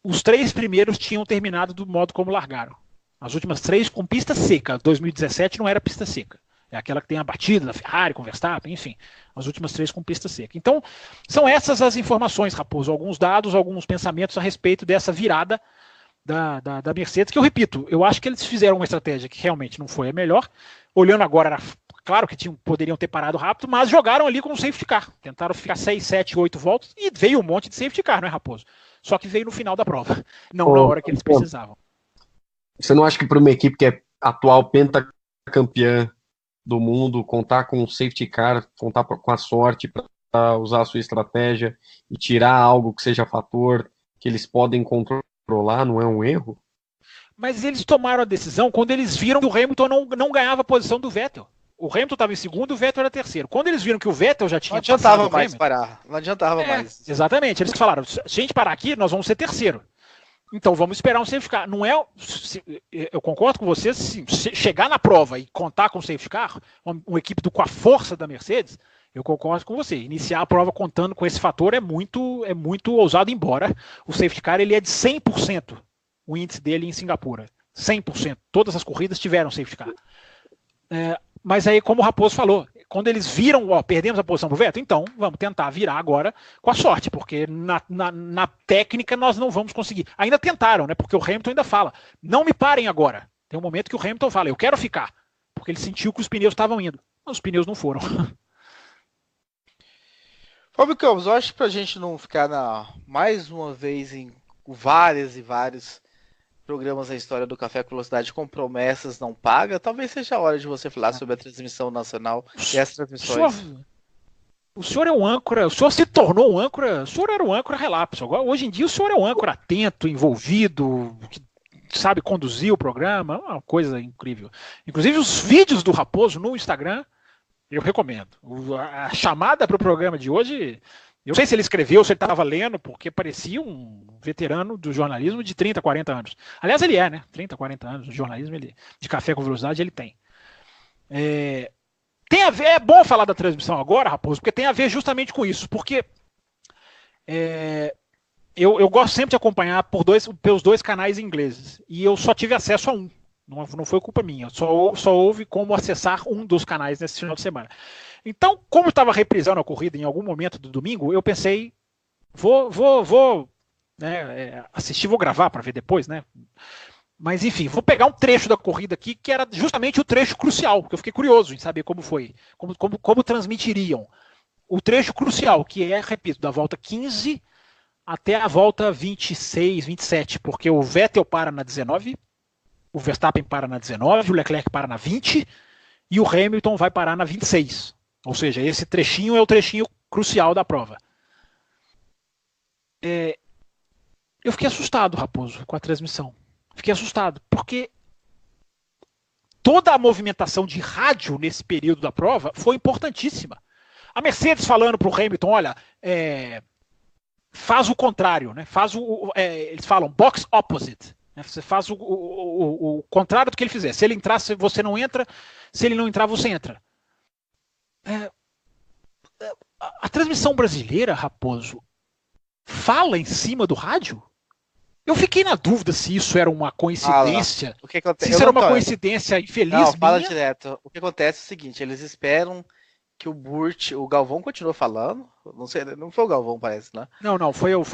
os 3 primeiros tinham terminado do modo como largaram. As últimas 3 com pista seca. 2017 não era pista seca. É aquela que tem a batida da Ferrari com Verstappen, enfim. As últimas 3 com pista seca. Então, são essas as informações, Raposo. Alguns dados, alguns pensamentos a respeito dessa virada da Mercedes, que eu repito, eu acho que eles fizeram uma estratégia que realmente não foi a melhor. Olhando agora, era claro que poderiam ter parado rápido, mas jogaram ali com o safety car. Tentaram ficar 6, 7, 8 voltas e veio um monte de safety car, não é, Raposo? Só que veio no final da prova, não na hora que eles precisavam. Você não acha que para uma equipe que é atual pentacampeã do mundo, contar com o safety car, contar com a sorte para usar a sua estratégia e tirar algo que seja fator que eles podem controlar, não é um erro? Mas eles tomaram a decisão quando eles viram que o Hamilton não ganhava a posição do Vettel. O Hamilton estava em segundo e o Vettel era terceiro. Quando eles viram que o Vettel já tinha passado, não adiantava mais parar. Não adiantava mais. Exatamente. Eles falaram, se a gente parar aqui, nós vamos ser terceiro. Então vamos esperar um safety car. Não é, eu concordo com vocês, se chegar na prova e contar com o safety car, uma equipe com a força da Mercedes, eu concordo com você. Iniciar a prova contando com esse fator é muito ousado, embora o safety car ele é de 100%, o índice dele em Singapura. 100%. Todas as corridas tiveram safety car. Mas aí, como o Raposo falou, quando eles viram, perdemos a posição pro Vettel, então vamos tentar virar agora com a sorte, porque na técnica nós não vamos conseguir. Ainda tentaram, né? Porque o Hamilton ainda fala, não me parem agora. Tem um momento que o Hamilton fala, eu quero ficar, porque ele sentiu que os pneus estavam indo. Mas os pneus não foram. Fábio Campos, eu acho que pra gente não ficar mais uma vez em várias e várias programas na história do Café com Velocidade com promessas não paga, talvez seja a hora de você falar sobre a transmissão nacional e as transmissões. O senhor é um âncora, o senhor se tornou um âncora, o senhor era um âncora relapso. Agora, hoje em dia o senhor é um âncora atento, envolvido, que sabe conduzir o programa, uma coisa incrível. Inclusive os vídeos do Raposo no Instagram, eu recomendo. A chamada para o programa de hoje, eu não sei se ele escreveu, se ele estava lendo, porque parecia um veterano do jornalismo de 30, 40 anos. Aliás, ele é, né? 30, 40 anos de jornalismo, de Café com Velocidade, ele tem. Tem a ver, é bom falar da transmissão agora, Raposo, porque tem a ver justamente com isso, porque eu gosto sempre de acompanhar pelos dois canais ingleses, e eu só tive acesso a um, não foi culpa minha, só houve como acessar um dos canais nesse final de semana. Então, como eu estava reprisando a corrida em algum momento do domingo, eu pensei, vou assistir, vou gravar para ver depois, né? Mas enfim, vou pegar um trecho da corrida aqui, que era justamente o trecho crucial, porque eu fiquei curioso em saber como foi, como transmitiriam. O trecho crucial, que é, repito, da volta 15 até a volta 26, 27, porque o Vettel para na 19, o Verstappen para na 19, o Leclerc para na 20 e o Hamilton vai parar na 26. Ou seja, esse trechinho é o trechinho crucial da prova. Eu fiquei assustado, Raposo, com a transmissão. Fiquei assustado, porque toda a movimentação de rádio nesse período da prova foi importantíssima. A Mercedes falando para o Hamilton, olha, faz o contrário, né? Eles falam box opposite, né? Você faz o contrário do que ele fizer. Se ele entrar, você não entra. Se ele não entrar, você entra. A transmissão brasileira, Raposo, fala em cima do rádio? Eu fiquei na dúvida se isso era uma coincidência. Se isso era uma coincidência infeliz. Não, fala direto. O que acontece é o seguinte: eles esperam que o Galvão continua falando. Não sei, não foi o Galvão, parece, né? Não, foi o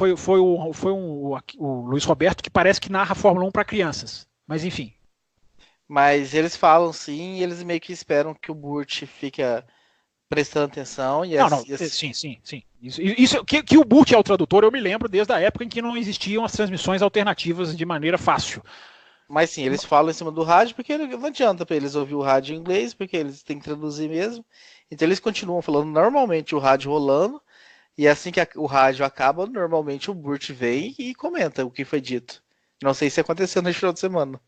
Luiz Roberto, que parece que narra a Fórmula 1 para crianças. Mas enfim. Mas eles falam sim, e eles meio que esperam que o Burt fica prestando atenção. Sim. Isso que o Burt é o tradutor, eu me lembro desde a época em que não existiam as transmissões alternativas de maneira fácil. Mas sim, eles falam em cima do rádio, porque não adianta para eles ouvir o rádio em inglês, porque eles têm que traduzir mesmo. Então eles continuam falando normalmente o rádio rolando, e assim que o rádio acaba, normalmente o Burt vem e comenta o que foi dito. Não sei se aconteceu nesse final de semana.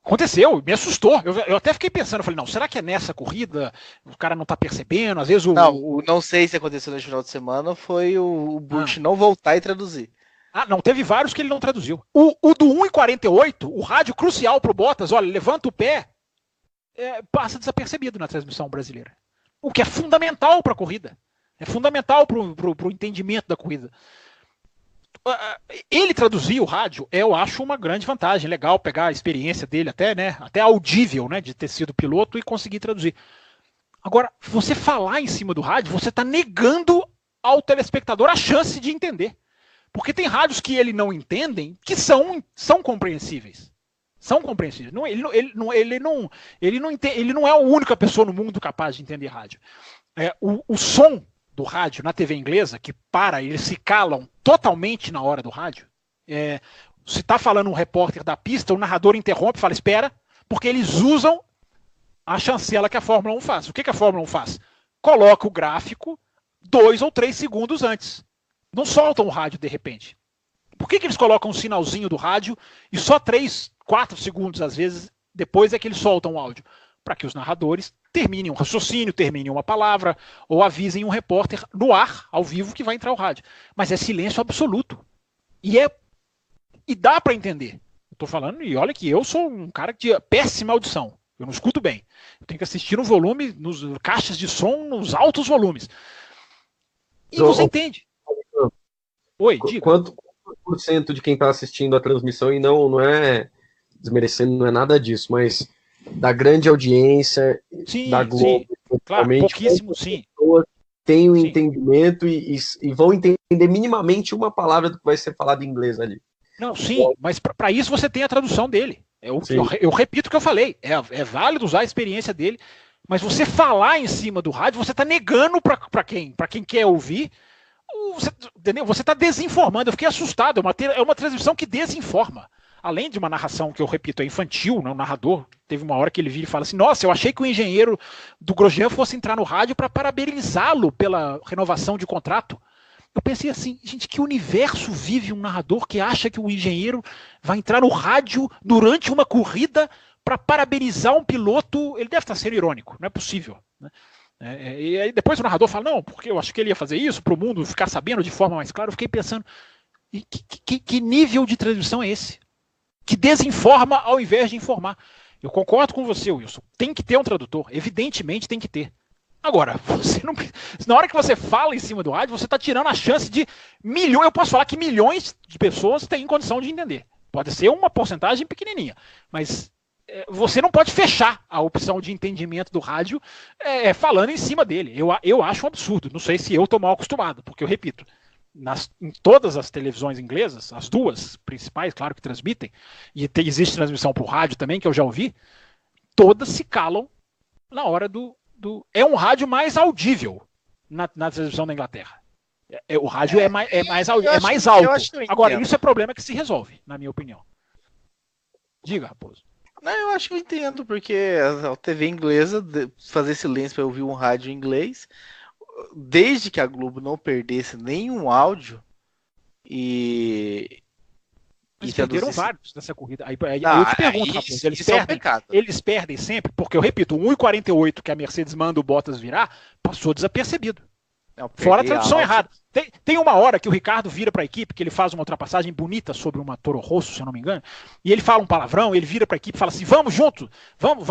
Aconteceu, me assustou. Eu até fiquei pensando, falei, não, será que é nessa corrida? O cara não tá percebendo, às vezes não sei se aconteceu nesse final de semana, foi o Burt não voltar e traduzir. Não, teve vários que ele não traduziu. O do 1:48, o rádio crucial pro Bottas, olha, levanta o pé, passa desapercebido na transmissão brasileira. O que é fundamental para a corrida. É fundamental pro entendimento da corrida. Ele traduzir o rádio, eu acho uma grande vantagem, legal pegar a experiência dele até audível, né, de ter sido piloto e conseguir traduzir. Agora, você falar em cima do rádio, você está negando ao telespectador a chance de entender. Porque tem rádios que ele não entendem que são compreensíveis. São compreensíveis. Ele não é a única pessoa no mundo capaz de entender rádio. O som do rádio na TV inglesa, que eles se calam totalmente na hora do rádio. Se está falando um repórter da pista, o narrador interrompe e fala, espera, porque eles usam a chancela que a Fórmula 1 faz. O que a Fórmula 1 faz? Coloca o gráfico 2 ou 3 segundos antes. Não soltam o rádio de repente. Por que eles colocam um sinalzinho do rádio e só 3, 4 segundos, às vezes, depois é que eles soltam o áudio? Para que os narradores terminem um raciocínio, terminem uma palavra, ou avisem um repórter no ar, ao vivo, que vai entrar o rádio. Mas é silêncio absoluto. E dá para entender. Eu estou falando, e olha que eu sou um cara de péssima audição. Eu não escuto bem. Eu tenho que assistir no volume, nos caixas de som, nos altos volumes. E você entende. Oi, diga. Quanto por cento de quem está assistindo a transmissão, e não é desmerecendo, não é nada disso, mas da grande audiência da Globo, claro, pouquíssimo, sim. Pessoas têm o entendimento e vão entender minimamente uma palavra do que vai ser falado em inglês ali. Não, sim, mas para isso você tem a tradução dele. Eu repito o que eu falei, é válido usar a experiência dele, mas você falar em cima do rádio, você está negando para quem quer ouvir. Entendeu? Você está desinformando. Eu fiquei assustado. É uma transmissão que desinforma. além de uma narração que eu repito, é infantil, né? O narrador teve uma hora que ele vira e fala assim, nossa, eu achei que o engenheiro do Grosjean fosse entrar no rádio para parabenizá-lo pela renovação de contrato. Eu pensei assim, gente, que universo vive um narrador que acha que o engenheiro vai entrar no rádio durante uma corrida para parabenizar um piloto? Ele deve estar sendo irônico, não é possível, né? E aí depois o narrador fala, não, porque eu acho que ele ia fazer isso para o mundo ficar sabendo de forma mais clara. Eu fiquei pensando, que nível de transmissão é esse? Que desinforma ao invés de informar. Eu concordo com você, Wilson. Tem que ter um tradutor. Evidentemente tem que ter. Agora, você não, na hora que você fala em cima do rádio, você está tirando a chance de milhões. Eu posso falar que milhões de pessoas têm condição de entender. Pode ser uma porcentagem pequenininha, mas você não pode fechar a opção de entendimento do rádio falando em cima dele. Eu acho um absurdo. Não sei se eu estou mal acostumado, porque eu repito, em todas as televisões inglesas, as duas principais, claro que transmitem, e existe transmissão para o rádio também, que eu já ouvi, todas se calam na hora do... É um rádio mais audível na transmissão da Inglaterra. O rádio é mais alto. Agora, isso é problema que se resolve, na minha opinião. Diga, Raposo. Não, eu acho que eu entendo, porque a TV inglesa, fazer silêncio para ouvir um rádio em inglês, desde que a Globo não perdesse nenhum áudio Eles perderam vários nessa corrida. Aí eu te pergunto, Raposo, eles perdem sempre, porque eu repito, o 1,48 que a Mercedes manda o Bottas virar, passou desapercebido. Fora a tradução errada. Tem uma hora que o Ricardo vira para a equipe, que ele faz uma ultrapassagem bonita sobre uma Toro Rosso, se eu não me engano, e ele fala um palavrão, ele vira para a equipe e fala assim, vamos junto, vamos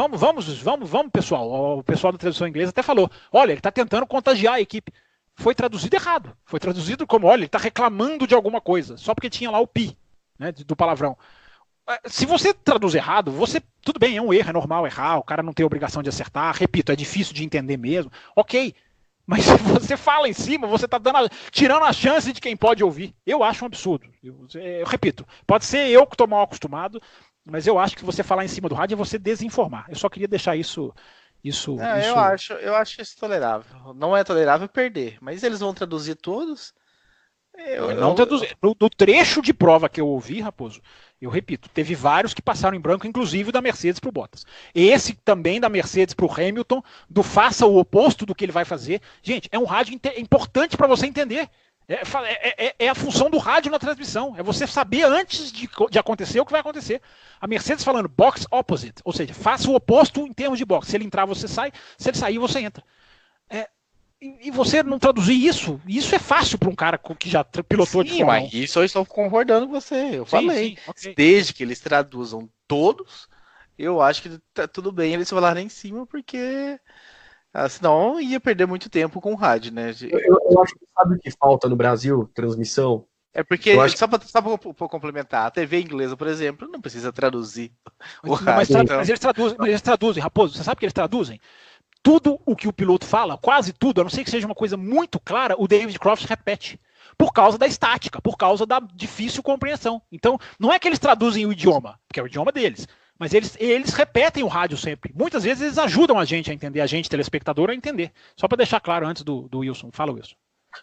pessoal. O pessoal da tradução inglesa até falou, olha, ele está tentando contagiar a equipe. Foi traduzido errado. Foi traduzido como, olha, ele está reclamando de alguma coisa, só porque tinha lá o pi, né, do palavrão. Se você traduz errado, tudo bem, é um erro, é normal errar, o cara não tem obrigação de acertar, repito, é difícil de entender mesmo, ok. Mas se você fala em cima, você está tirando a chance de quem pode ouvir. Eu acho um absurdo. Eu repito, pode ser eu que estou mal acostumado, mas eu acho que você falar em cima do rádio é você desinformar. Eu só queria deixar isso. Eu acho isso tolerável. Não é tolerável perder, mas eles vão traduzir todos. No trecho de prova que eu ouvi, Raposo, eu repito, teve vários que passaram em branco, inclusive da Mercedes para o Bottas. Esse também da Mercedes para o Hamilton, do faça o oposto do que ele vai fazer. Gente, é um rádio importante para você entender. É a função do rádio na transmissão. É você saber antes de acontecer o que vai acontecer. A Mercedes falando box opposite, ou seja, faça o oposto em termos de box. Se ele entrar, você sai. Se ele sair, você entra. E você não traduzir isso é fácil para um cara que já pilotou de Fórmula 1. Mas isso eu estou concordando com você. Eu falei. Okay. Desde que eles traduzam todos, eu acho que tá tudo bem eles falarem em cima, porque senão ia perder muito tempo com o rádio, né? Eu acho que sabe o que falta no Brasil? Transmissão. É porque, só para complementar, a TV inglesa, por exemplo, não precisa traduzir o rádio. Mas eles traduzem, Raposo, você sabe que eles traduzem? Tudo o que o piloto fala, quase tudo, a não ser que seja uma coisa muito clara, o David Croft repete. Por causa da estática, por causa da difícil compreensão. Então, não é que eles traduzem o idioma, porque é o idioma deles, mas eles repetem o rádio sempre. Muitas vezes eles ajudam a gente a entender, a gente, telespectador, a entender. Só para deixar claro antes do Wilson. Fala, Wilson.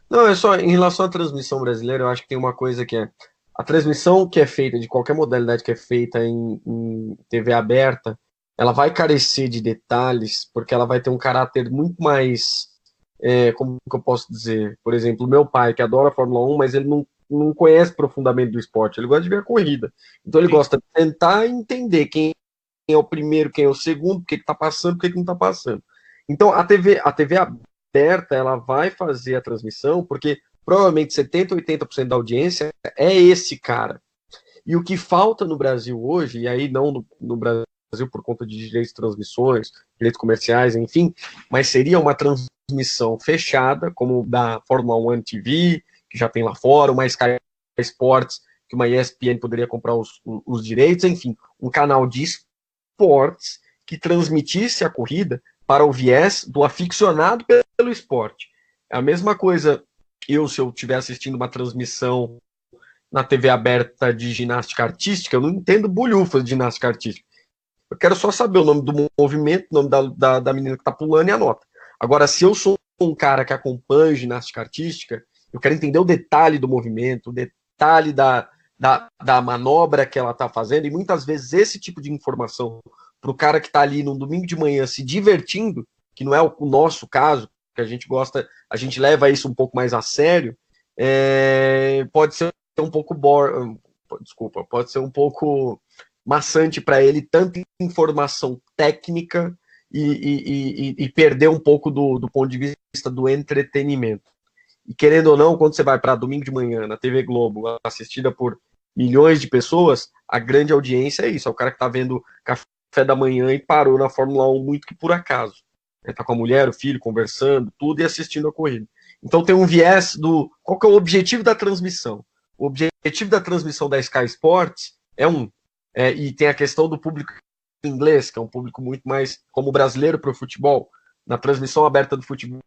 Não, é só em relação à transmissão brasileira, eu acho que tem uma coisa que é a transmissão que é feita, de qualquer modalidade que é feita em TV aberta, ela vai carecer de detalhes, porque ela vai ter um caráter muito mais, como que eu posso dizer, por exemplo, o meu pai, que adora a Fórmula 1, mas ele não conhece profundamente do esporte, ele gosta de ver a corrida, então ele gosta de tentar entender quem é o primeiro, quem é o segundo, o que está passando, o que não está passando. Então a TV aberta, ela vai fazer a transmissão, porque provavelmente 70%, 80% da audiência é esse cara. E o que falta no Brasil hoje, e aí não no Brasil por conta de direitos de transmissões, direitos comerciais, enfim, mas seria uma transmissão fechada, como da Fórmula 1 TV, que já tem lá fora, uma Sky Sports, que uma ESPN poderia comprar os direitos, enfim, um canal de esportes que transmitisse a corrida para o viés do aficionado pelo esporte. É a mesma coisa se eu estiver assistindo uma transmissão na TV aberta de ginástica artística, eu não entendo bulhufas de ginástica artística. Eu quero só saber o nome do movimento, o nome da menina que está pulando e a nota. Agora, se eu sou um cara que acompanha ginástica artística, eu quero entender o detalhe do movimento, o detalhe da manobra que ela está fazendo, e muitas vezes esse tipo de informação para o cara que está ali no domingo de manhã se divertindo, que não é o nosso caso, que a gente gosta, a gente leva isso um pouco mais a sério, pode ser um pouco pode ser um pouco maçante para ele, tanta informação técnica e perder um pouco do ponto de vista do entretenimento. E querendo ou não, quando você vai para domingo de manhã na TV Globo, assistida por milhões de pessoas, a grande audiência é isso, é o cara que está vendo café da manhã e parou na Fórmula 1 muito que por acaso. Está com a mulher, o filho, conversando, tudo e assistindo a corrida. Então tem um viés do... Qual que é o objetivo da transmissão? O objetivo da transmissão da Sky Sports e tem a questão do público inglês, que é um público muito mais como brasileiro para o futebol. Na transmissão aberta do futebol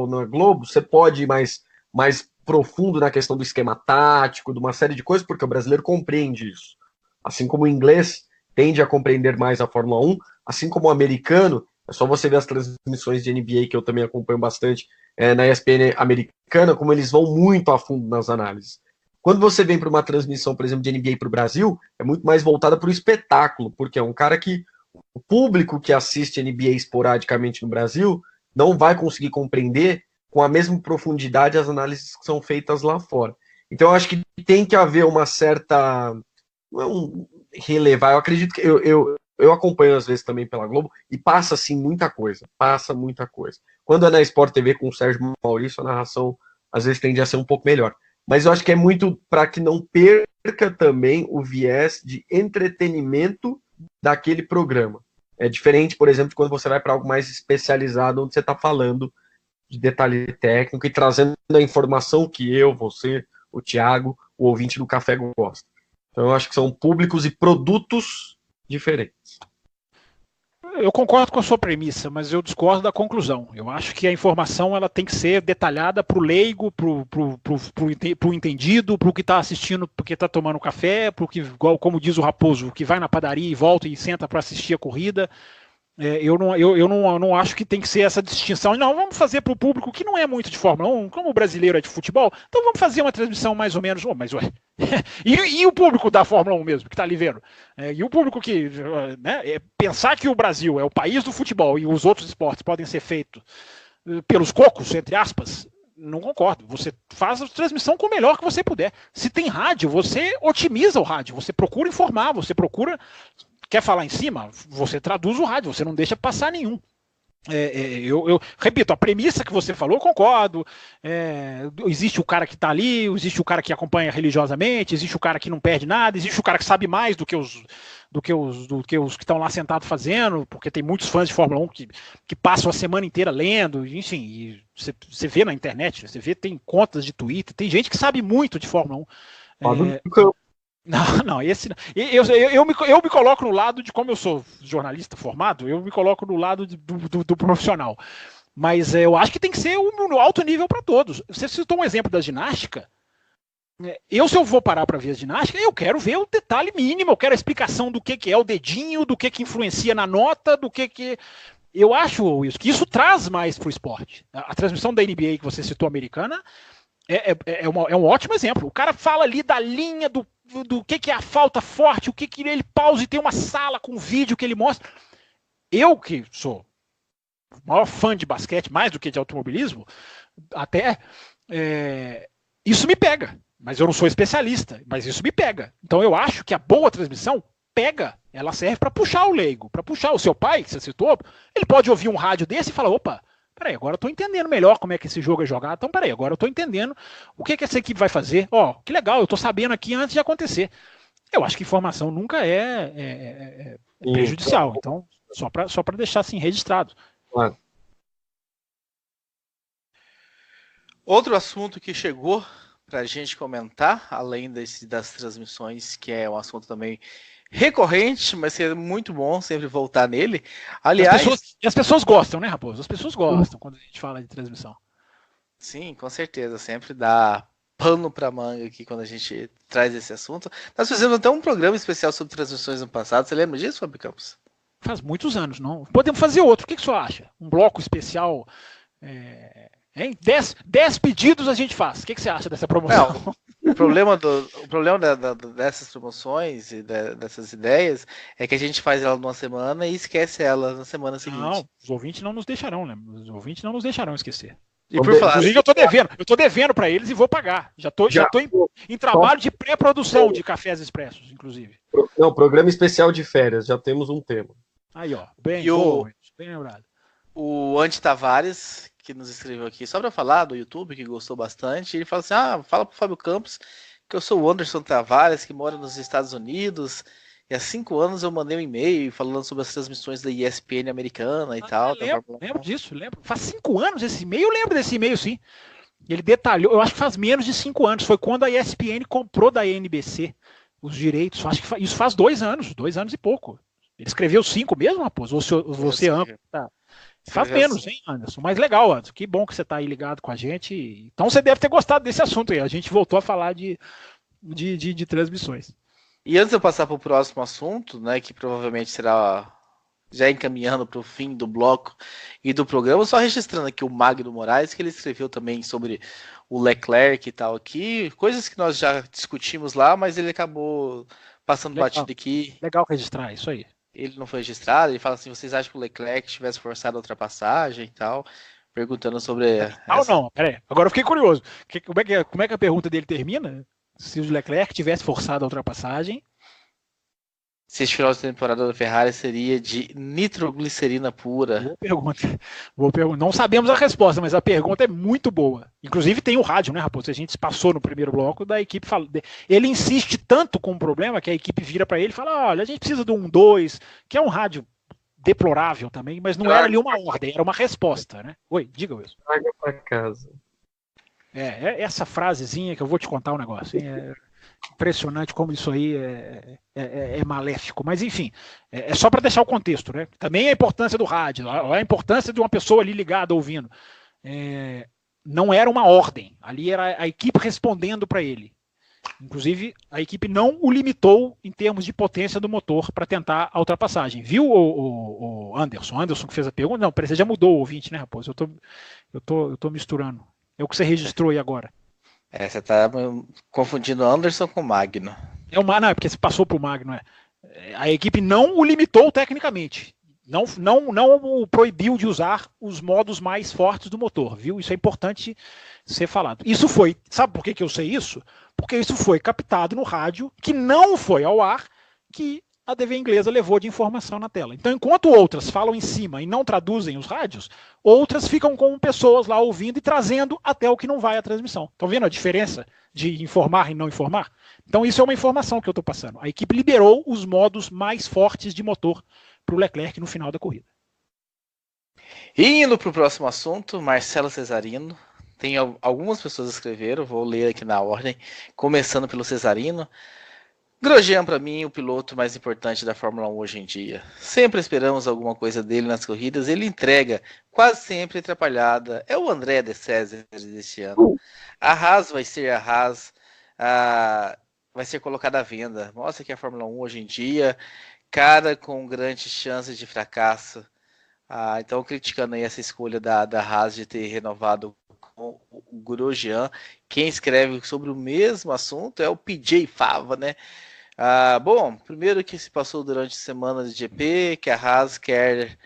na Globo, você pode ir mais profundo na questão do esquema tático, de uma série de coisas, porque o brasileiro compreende isso. Assim como o inglês tende a compreender mais a Fórmula 1, assim como o americano, é só você ver as transmissões de NBA, que eu também acompanho bastante, na ESPN americana, como eles vão muito a fundo nas análises. Quando você vem para uma transmissão, por exemplo, de NBA para o Brasil, é muito mais voltada para o espetáculo, porque é um cara que o público que assiste NBA esporadicamente no Brasil não vai conseguir compreender com a mesma profundidade as análises que são feitas lá fora. Então eu acho que tem que haver uma certa... relevar, eu acredito que eu acompanho às vezes também pela Globo e passa assim muita coisa. Quando é na Sport TV com o Sérgio Maurício, a narração às vezes tende a ser um pouco melhor. Mas eu acho que é muito para que não perca também o viés de entretenimento daquele programa. É diferente, por exemplo, de quando você vai para algo mais especializado, onde você está falando de detalhe técnico e trazendo a informação que eu, você, o Thiago, o ouvinte do Café gosta. Então eu acho que são públicos e produtos diferentes. Eu concordo com a sua premissa, mas eu discordo da conclusão. Eu acho que a informação ela tem que ser detalhada para o leigo, para o entendido, para o que está assistindo, porque está tomando café, para o que, como diz o Raposo, que vai na padaria e volta e senta para assistir a corrida. Eu não acho que tem que ser essa distinção. Não, vamos fazer para o público que não é muito de Fórmula 1, como o brasileiro é de futebol, então vamos fazer uma transmissão mais ou menos. Mas ué, e o público da Fórmula 1 mesmo, que está ali vendo? E o público que... pensar que o Brasil é o país do futebol e os outros esportes podem ser feitos pelos cocos, entre aspas, não concordo. Você faz a transmissão com o melhor que você puder. Se tem rádio, você otimiza o rádio, você procura informar, você procura... Quer falar em cima? Você traduz o rádio, você não deixa passar nenhum. Eu repito, a premissa que você falou, eu concordo. Existe o cara que está ali, existe o cara que acompanha religiosamente, existe o cara que não perde nada, existe o cara que sabe mais do que os que estão lá sentados fazendo, porque tem muitos fãs de Fórmula 1 que passam a semana inteira lendo, enfim, e você vê na internet, você vê, tem contas de Twitter, tem gente que sabe muito de Fórmula 1. Não, esse não. Eu me coloco no lado de, como eu sou jornalista formado, eu me coloco no lado do profissional. Mas eu acho que tem que ser no alto nível para todos. Você citou um exemplo da ginástica. Se eu vou parar para ver a ginástica, eu quero ver o detalhe mínimo, eu quero a explicação do que é o dedinho, do que influencia na nota, do que... Eu acho que isso traz mais para o esporte. A transmissão da NBA que você citou, americana, é um ótimo exemplo. O cara fala ali da linha do que é a falta forte, o que ele pausa e tem uma sala com vídeo que ele mostra. Eu, que sou o maior fã de basquete, mais do que de automobilismo, até isso me pega. Mas eu não sou especialista, mas isso me pega. Então eu acho que a boa transmissão pega, ela serve para puxar o leigo, para puxar o seu pai, que você citou, ele pode ouvir um rádio desse e falar, opa, peraí, agora eu tô entendendo melhor como é que esse jogo é jogado. Então, peraí, agora eu tô entendendo o que essa equipe vai fazer. Que legal, eu tô sabendo aqui antes de acontecer. Eu acho que informação nunca é prejudicial. Então, só para deixar assim registrado. Claro. Outro assunto que chegou pra gente comentar, além das transmissões, que é um assunto também recorrente, mas que é muito bom sempre voltar nele. Aliás, as pessoas gostam, né, Raposo? As pessoas gostam quando a gente fala de transmissão. Sim, com certeza. Sempre dá pano pra manga aqui quando a gente traz esse assunto. Nós fizemos até um programa especial sobre transmissões no passado. Você lembra disso, Fábio Campos? Faz muitos anos, não? Podemos fazer outro. O que você acha? Um bloco especial... 10 pedidos a gente faz. O que você acha dessa promoção? O problema dessas promoções e dessas ideias é que a gente faz ela numa semana e esquece ela na semana seguinte. Não, os ouvintes não nos deixarão, né? Os ouvintes não nos deixarão esquecer. E por falar, inclusive, eu tô devendo para eles e vou pagar. Já tô em trabalho de pré-produção de cafés expressos, inclusive. Não, programa especial de férias, já temos um tema. Aí, ó, bem lembrado. O Andy Tavares, que nos escreveu aqui, só para falar do YouTube, que gostou bastante, ele fala assim, fala pro Fábio Campos que eu sou o Anderson Tavares, que mora nos Estados Unidos, e há 5 anos eu mandei um e-mail falando sobre as transmissões da ESPN americana e tal. Lembro disso, lembro. Faz 5 anos esse e-mail, eu lembro desse e-mail, sim. Ele detalhou, eu acho que faz menos de 5 anos, foi quando a ESPN comprou da NBC os direitos, acho que isso faz 2 anos e pouco. Ele escreveu 5 mesmo, Raposo? Ou você tá. Faz menos, hein, Anderson? Mas legal, Anderson. Que bom que você está aí ligado com a gente. Então você deve ter gostado desse assunto aí. A gente voltou a falar de transmissões. E antes de eu passar para o próximo assunto, né, que provavelmente será já encaminhando para o fim do bloco e do programa, só registrando aqui o Magno Moraes, que ele escreveu também sobre o Leclerc e tal aqui, coisas que nós já discutimos lá, mas ele acabou passando batido aqui. Legal registrar, isso aí. Ele não foi registrado, ele fala assim, vocês acham que o Leclerc tivesse forçado a ultrapassagem e tal, perguntando sobre... Não, peraí, agora eu fiquei curioso. Como é que a pergunta dele termina? Se o Leclerc tivesse forçado a ultrapassagem... Se esse final de temporada da Ferrari seria de nitroglicerina pura. Boa pergunta. Não sabemos a resposta, mas a pergunta é muito boa. Inclusive tem o rádio, né, Raposo? A gente passou no primeiro bloco da equipe. Ele insiste tanto com o problema que a equipe vira para ele e fala: olha, a gente precisa do 1-2, que é um rádio deplorável também, mas não era ali uma ordem, era uma resposta, né? Oi, diga, Wilson. Traga para casa. Essa frasezinha que eu vou te contar um negócio. É impressionante como isso aí é maléfico, mas enfim, é só para deixar o contexto, né? Também a importância do rádio, a importância de uma pessoa ali ligada ouvindo. Não era uma ordem, ali era a equipe respondendo para ele. Inclusive, a equipe não o limitou em termos de potência do motor para tentar a ultrapassagem. Viu o Anderson? Anderson que fez a pergunta? Não, você já mudou o ouvinte, né, Raposo? Eu tô misturando. É o que você registrou aí agora. Você tá confundindo Anderson com Magno. Não, é porque você passou pro Magno. A equipe não o limitou tecnicamente. Não o proibiu de usar os modos mais fortes do motor, viu? Isso é importante ser falado. Isso foi, sabe por que eu sei isso? Porque isso foi captado no rádio, que não foi ao ar, que a TV inglesa levou de informação na tela. Então, enquanto outras falam em cima e não traduzem os rádios, outras ficam com pessoas lá ouvindo e trazendo até o que não vai à transmissão. Estão vendo a diferença de informar e não informar? Então, isso é uma informação que eu estou passando. A equipe liberou os modos mais fortes de motor para o Leclerc no final da corrida. Indo para o próximo assunto, Marcelo Cesarino. Tem algumas pessoas que escreveram, vou ler aqui na ordem, começando pelo Cesarino. Grosjean, para mim, o piloto mais importante da Fórmula 1 hoje em dia. Sempre esperamos alguma coisa dele nas corridas, ele entrega, quase sempre atrapalhada. É o André de César deste ano. A Haas vai ser a Haas, vai ser colocada à venda. Mostra que a Fórmula 1 hoje em dia, cara com grandes chances de fracasso. Então, criticando aí essa escolha da Haas de ter renovado com o Grosjean. Quem escreve sobre o mesmo assunto é o PJ Fava, né? Bom, primeiro que se passou durante a semana de GP, que a Haas quer...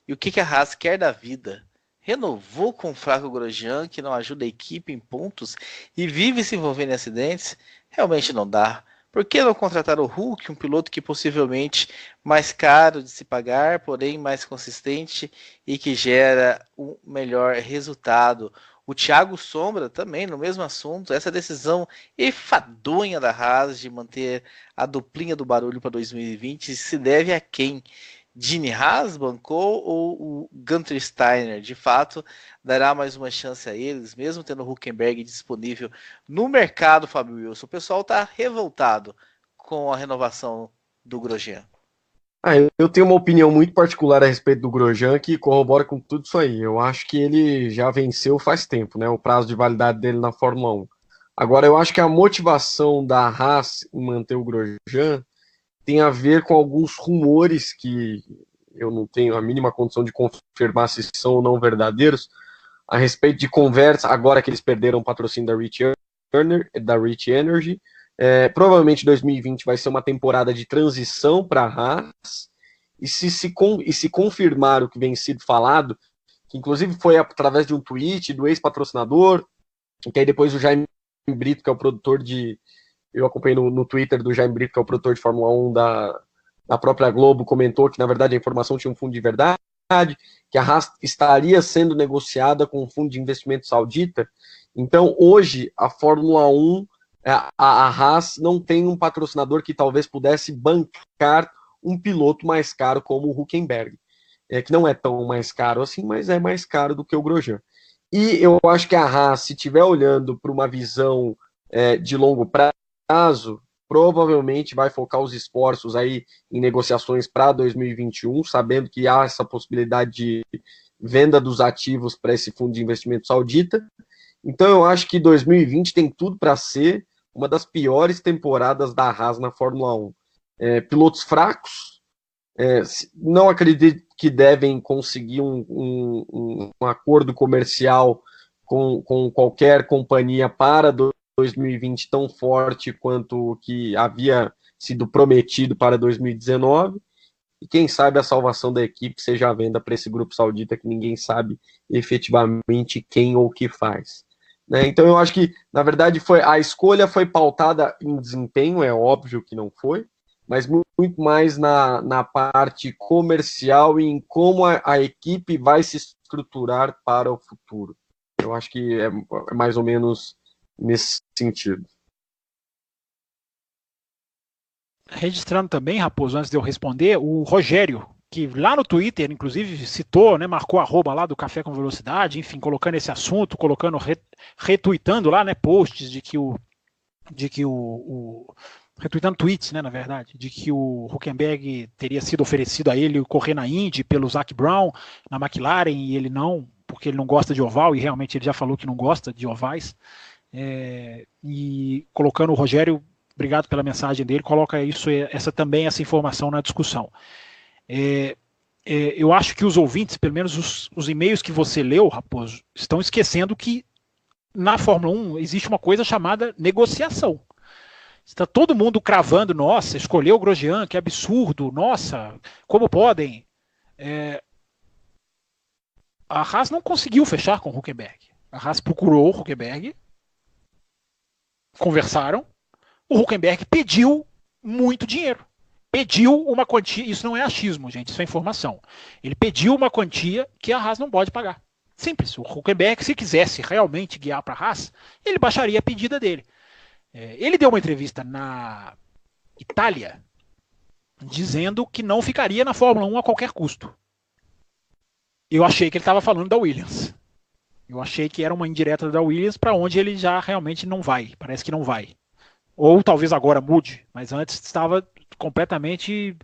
E o que a Haas quer da vida? Renovou com o fraco Grosjean, que não ajuda a equipe em pontos e vive se envolvendo em acidentes? Realmente não dá. Por que não contratar o Hulk, um piloto que possivelmente mais caro de se pagar, porém mais consistente e que gera um melhor resultado? O Thiago Sombra também, no mesmo assunto, essa decisão enfadonha da Haas de manter a duplinha do barulho para 2020 se deve a quem? Gene Haas bancou ou o Gunther Steiner? De fato, dará mais uma chance a eles, mesmo tendo o Hülkenberg disponível no mercado, Fábio Wilson. O pessoal está revoltado com a renovação do Grosjean. Eu tenho uma opinião muito particular a respeito do Grosjean que corrobora com tudo isso aí. Eu acho que ele já venceu faz tempo, né? O prazo de validade dele na Fórmula 1. Agora, eu acho que a motivação da Haas em manter o Grosjean tem a ver com alguns rumores que eu não tenho a mínima condição de confirmar se são ou não verdadeiros, a respeito de conversa, agora que eles perderam o patrocínio da Rich da Rich Energy. Provavelmente 2020 vai ser uma temporada de transição para a Haas, e se confirmar o que vem sido falado, que inclusive foi através de um tweet do ex-patrocinador, que aí depois o Jaime Brito, que é o produtor eu acompanhei no Twitter do Jaime Brito, que é o produtor de Fórmula 1 da própria Globo, comentou que na verdade a informação tinha um fundo de verdade, que a Haas estaria sendo negociada com um fundo de investimento saudita. Então hoje a Fórmula 1, a Haas não tem um patrocinador que talvez pudesse bancar um piloto mais caro como o Hülkenberg, que não é tão mais caro assim, mas é mais caro do que o Grosjean. E eu acho que a Haas, se estiver olhando para uma visão de longo prazo, provavelmente vai focar os esforços aí em negociações para 2021, sabendo que há essa possibilidade de venda dos ativos para esse fundo de investimento saudita. Então eu acho que 2020 tem tudo para ser uma das piores temporadas da Haas na Fórmula 1. Pilotos fracos, não acredito que devem conseguir um acordo comercial com qualquer companhia para 2020 tão forte quanto o que havia sido prometido para 2019, e quem sabe a salvação da equipe seja a venda para esse grupo saudita que ninguém sabe efetivamente quem ou o que faz. Então eu acho que, na verdade, a escolha foi pautada em desempenho, é óbvio que não foi, mas muito mais na parte comercial e em como a equipe vai se estruturar para o futuro. Eu acho que é mais ou menos nesse sentido. Registrando também, Raposo, antes de eu responder, o Rogério, que lá no Twitter, inclusive, citou, né, marcou @ lá do Café com Velocidade, enfim, colocando esse assunto, retweetando lá, né, posts retweetando tweets, né, na verdade, de que o Hülkenberg teria sido oferecido a ele correr na Indy pelo Zac Brown, na McLaren, e ele não, porque ele não gosta de oval, e realmente ele já falou que não gosta de ovais, e colocando o Rogério, obrigado pela mensagem dele, coloca essa informação na discussão. Eu acho que os ouvintes, pelo menos os e-mails que você leu, Raposo, estão esquecendo que na Fórmula 1 existe uma coisa chamada negociação. Está todo mundo cravando, nossa, escolheu o Grosjean, que absurdo, nossa, como podem? A Haas não conseguiu fechar com o Hülkenberg. A Haas procurou o Hülkenberg, conversaram, o Hülkenberg pediu muito dinheiro. Pediu uma quantia, isso não é achismo, gente, isso é informação. Ele pediu uma quantia que a Haas não pode pagar. Simples, o Hülkenberg, se quisesse realmente guiar para a Haas, ele baixaria a pedida dele. Ele deu uma entrevista na Itália dizendo que não ficaria na Fórmula 1 a qualquer custo. Eu achei que ele estava falando da Williams. Eu achei que era uma indireta da Williams para onde ele já realmente não vai. Parece que não vai. Ou talvez agora mude, mas antes estava completamente,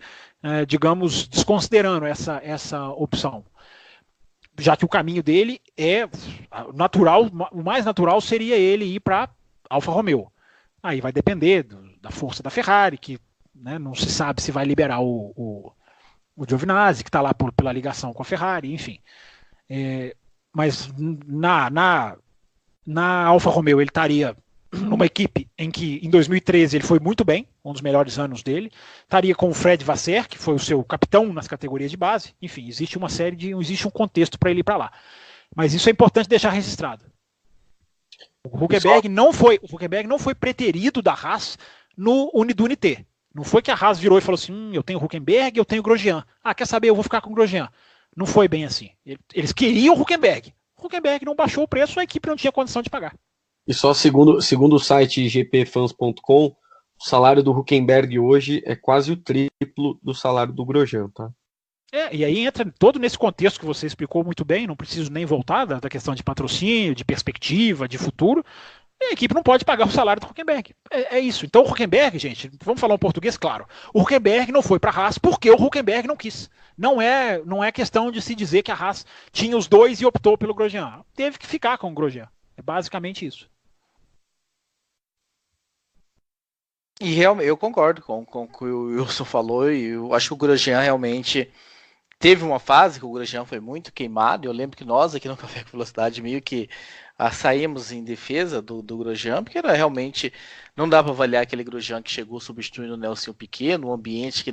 digamos, desconsiderando essa opção. Já que o caminho dele é natural, o mais natural seria ele ir para Alfa Romeo. Aí vai depender da força da Ferrari, que, né, não se sabe se vai liberar o Giovinazzi, que está lá pela ligação com a Ferrari, enfim. Mas na Alfa Romeo ele estaria numa equipe em que em 2013 ele foi muito bem, um dos melhores anos dele, estaria com o Fred Vasseur, que foi o seu capitão nas categorias de base, enfim, existe um contexto para ele ir para lá. Mas isso é importante deixar registrado. O Hülkenberg não foi preterido da Haas do Unity. Não foi que a Haas virou e falou assim, eu tenho o Hülkenberg, eu tenho o Grosjean. Quer saber, eu vou ficar com o Grosjean. Não foi bem assim. Eles queriam o Hülkenberg. O Hülkenberg não baixou o preço, a equipe não tinha condição de pagar. E só segundo o site gpfans.com, o salário do Hülkenberg hoje é quase o triplo do salário do Grosjean, tá? E aí entra todo nesse contexto que você explicou muito bem, não preciso nem voltar da questão de patrocínio, de perspectiva, de futuro. A equipe não pode pagar o salário do Hülkenberg. É isso. Então o Hülkenberg, gente, vamos falar um português claro. O Hülkenberg não foi para a Haas porque o Hülkenberg não quis. Não é questão de se dizer que a Haas tinha os dois e optou pelo Grosjean. Teve que ficar com o Grosjean. É basicamente isso. E realmente eu concordo com o que o Wilson falou, e eu acho que o Grosjean realmente teve uma fase que o Grosjean foi muito queimado. Eu lembro que nós aqui no Café com Velocidade meio que saímos em defesa do Grosjean, porque era realmente, não dá para avaliar aquele Grosjean que chegou substituindo o Nelson Piquet, num ambiente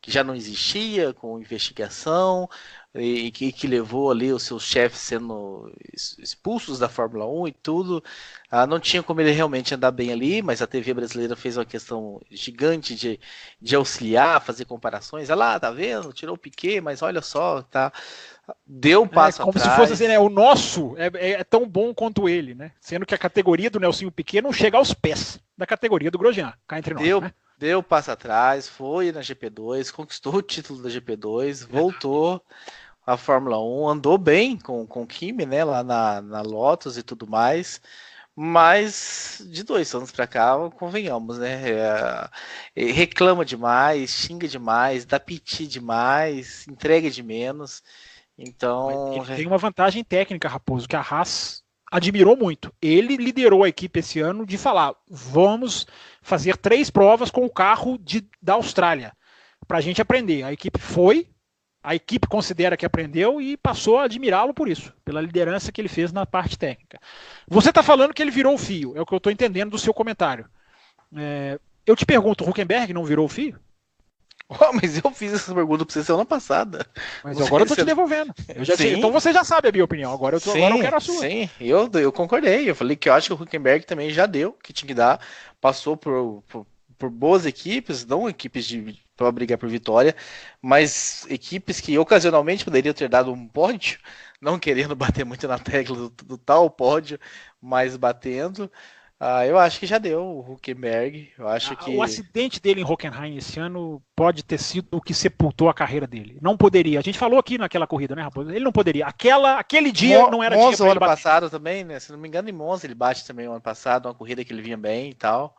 que já não existia, com investigação, e que levou ali os seus chefes sendo expulsos da Fórmula 1 e tudo. Não tinha como ele realmente andar bem ali, mas a TV brasileira fez uma questão gigante de auxiliar, fazer comparações. Olha lá, tá vendo? Tirou o Piquet, mas olha só, tá... Deu um passo como atrás. Se fosse assim, né? O nosso é tão bom quanto ele, né? Sendo que a categoria do Nelsinho Piquet não chega aos pés da categoria do Grosjean, cá entre nós, né? Deu passo atrás, foi na GP2, conquistou o título da GP2, voltou à Fórmula 1, andou bem com o Kimi, né, lá na Lotus e tudo mais, mas de 2 anos pra cá, convenhamos, né, reclama demais, xinga demais, dá piti demais, entrega de menos, então... Ele tem uma vantagem técnica, Raposo, que a Haas admirou muito. Ele liderou a equipe esse ano de falar, vamos fazer 3 provas com o carro da Austrália, para a gente aprender. A equipe foi, a equipe considera que aprendeu e passou a admirá-lo por isso, pela liderança que ele fez na parte técnica. Você está falando que ele virou o fio, é o que eu estou entendendo do seu comentário. Eu te pergunto, o Huckenberg não virou o fio? Mas eu fiz essa pergunta pra você semana passada. Mas agora eu tô te devolvendo. Então você já sabe a minha opinião. Agora eu quero a sua. Sim, eu concordei. Eu falei que eu acho que o Huckenberg também já deu o que tinha que dar. Passou por boas equipes, não equipes para brigar por vitória, mas equipes que ocasionalmente poderiam ter dado um pódio, não querendo bater muito na tecla do tal pódio, mas batendo. Eu acho que já deu o Huckenberg. Eu acho que... O acidente dele em Hockenheim esse ano pode ter sido o que sepultou a carreira dele. Não poderia. A gente falou aqui naquela corrida, né, Raposo? Ele não poderia. Aquele dia não era Monza dia pra ele ano passado também, né? Se não me engano, em Monza ele bate também o ano passado, uma corrida que ele vinha bem e tal.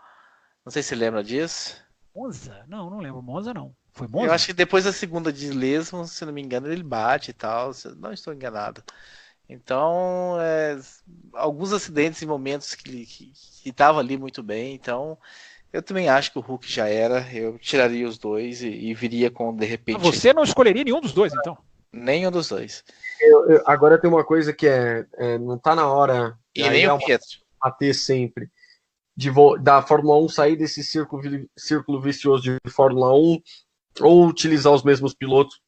Não sei se você lembra disso. Monza? Não lembro. Monza não. Foi Monza? Eu acho que depois da segunda de Lesmo, se não me engano, ele bate e tal. Não estou enganado. Então, alguns acidentes em momentos que estava ali muito bem. Então, eu também acho que o Hulk já era. Eu tiraria os dois e viria com, de repente... Você não escolheria nenhum dos dois, então? Nenhum dos dois. Agora tem uma coisa que não tá na hora... E nem o Pietro. Bater sempre. Da Fórmula 1 sair desse círculo vicioso de Fórmula 1 ou utilizar os mesmos pilotos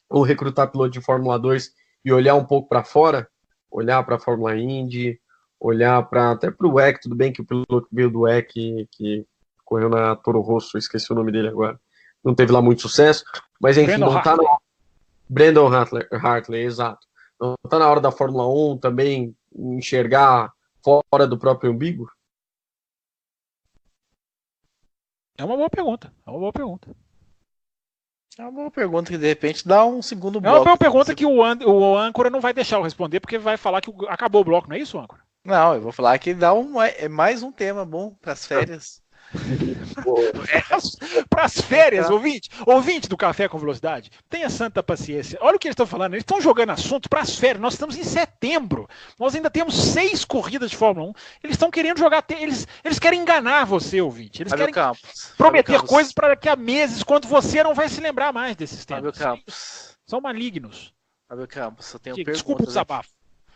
ou recrutar piloto de Fórmula 2 e olhar um pouco para fora, olhar para a Fórmula Indy, olhar até para o WEC, tudo bem que o piloto veio do WEC, que correu na Toro Rosso, esqueci o nome dele agora, não teve lá muito sucesso, mas enfim, Brandon não está na... Brandon Hartley, exato. Não está na hora da Fórmula 1 também enxergar fora do próprio umbigo? É uma boa pergunta. É uma boa pergunta que de repente dá um segundo bloco. É uma boa pergunta que o âncora não vai deixar eu responder, porque vai falar que acabou o bloco, não é isso, âncora? Não, eu vou falar que dá mais um tema bom para as férias. Para as férias, ouvinte do Café com Velocidade, tenha santa paciência. Olha o que eles estão falando, eles estão jogando assuntos para as férias. Nós estamos em setembro, nós ainda temos 6 corridas de Fórmula 1. Eles estão querendo jogar, eles querem enganar você, ouvinte. Eles querem prometer coisas para daqui a meses, quando você não vai se lembrar mais desses temas. São malignos. Fábio Campos, eu tenho Desculpa o desabafo.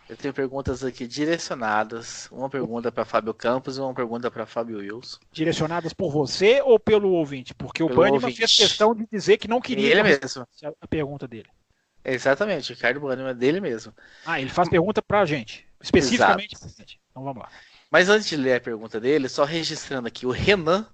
Eu tenho perguntas aqui direcionadas. Uma pergunta para Fábio Campos e uma pergunta para Fábio Wilson. Direcionadas por você ou pelo ouvinte? Porque o Banniman fez questão de dizer que não queria ele mesmo. A pergunta dele. Exatamente, o Ricardo Banniman é dele mesmo. Ele faz pergunta para a gente, especificamente pra gente. Então vamos lá. Mas antes de ler a pergunta dele, só registrando aqui, o Renan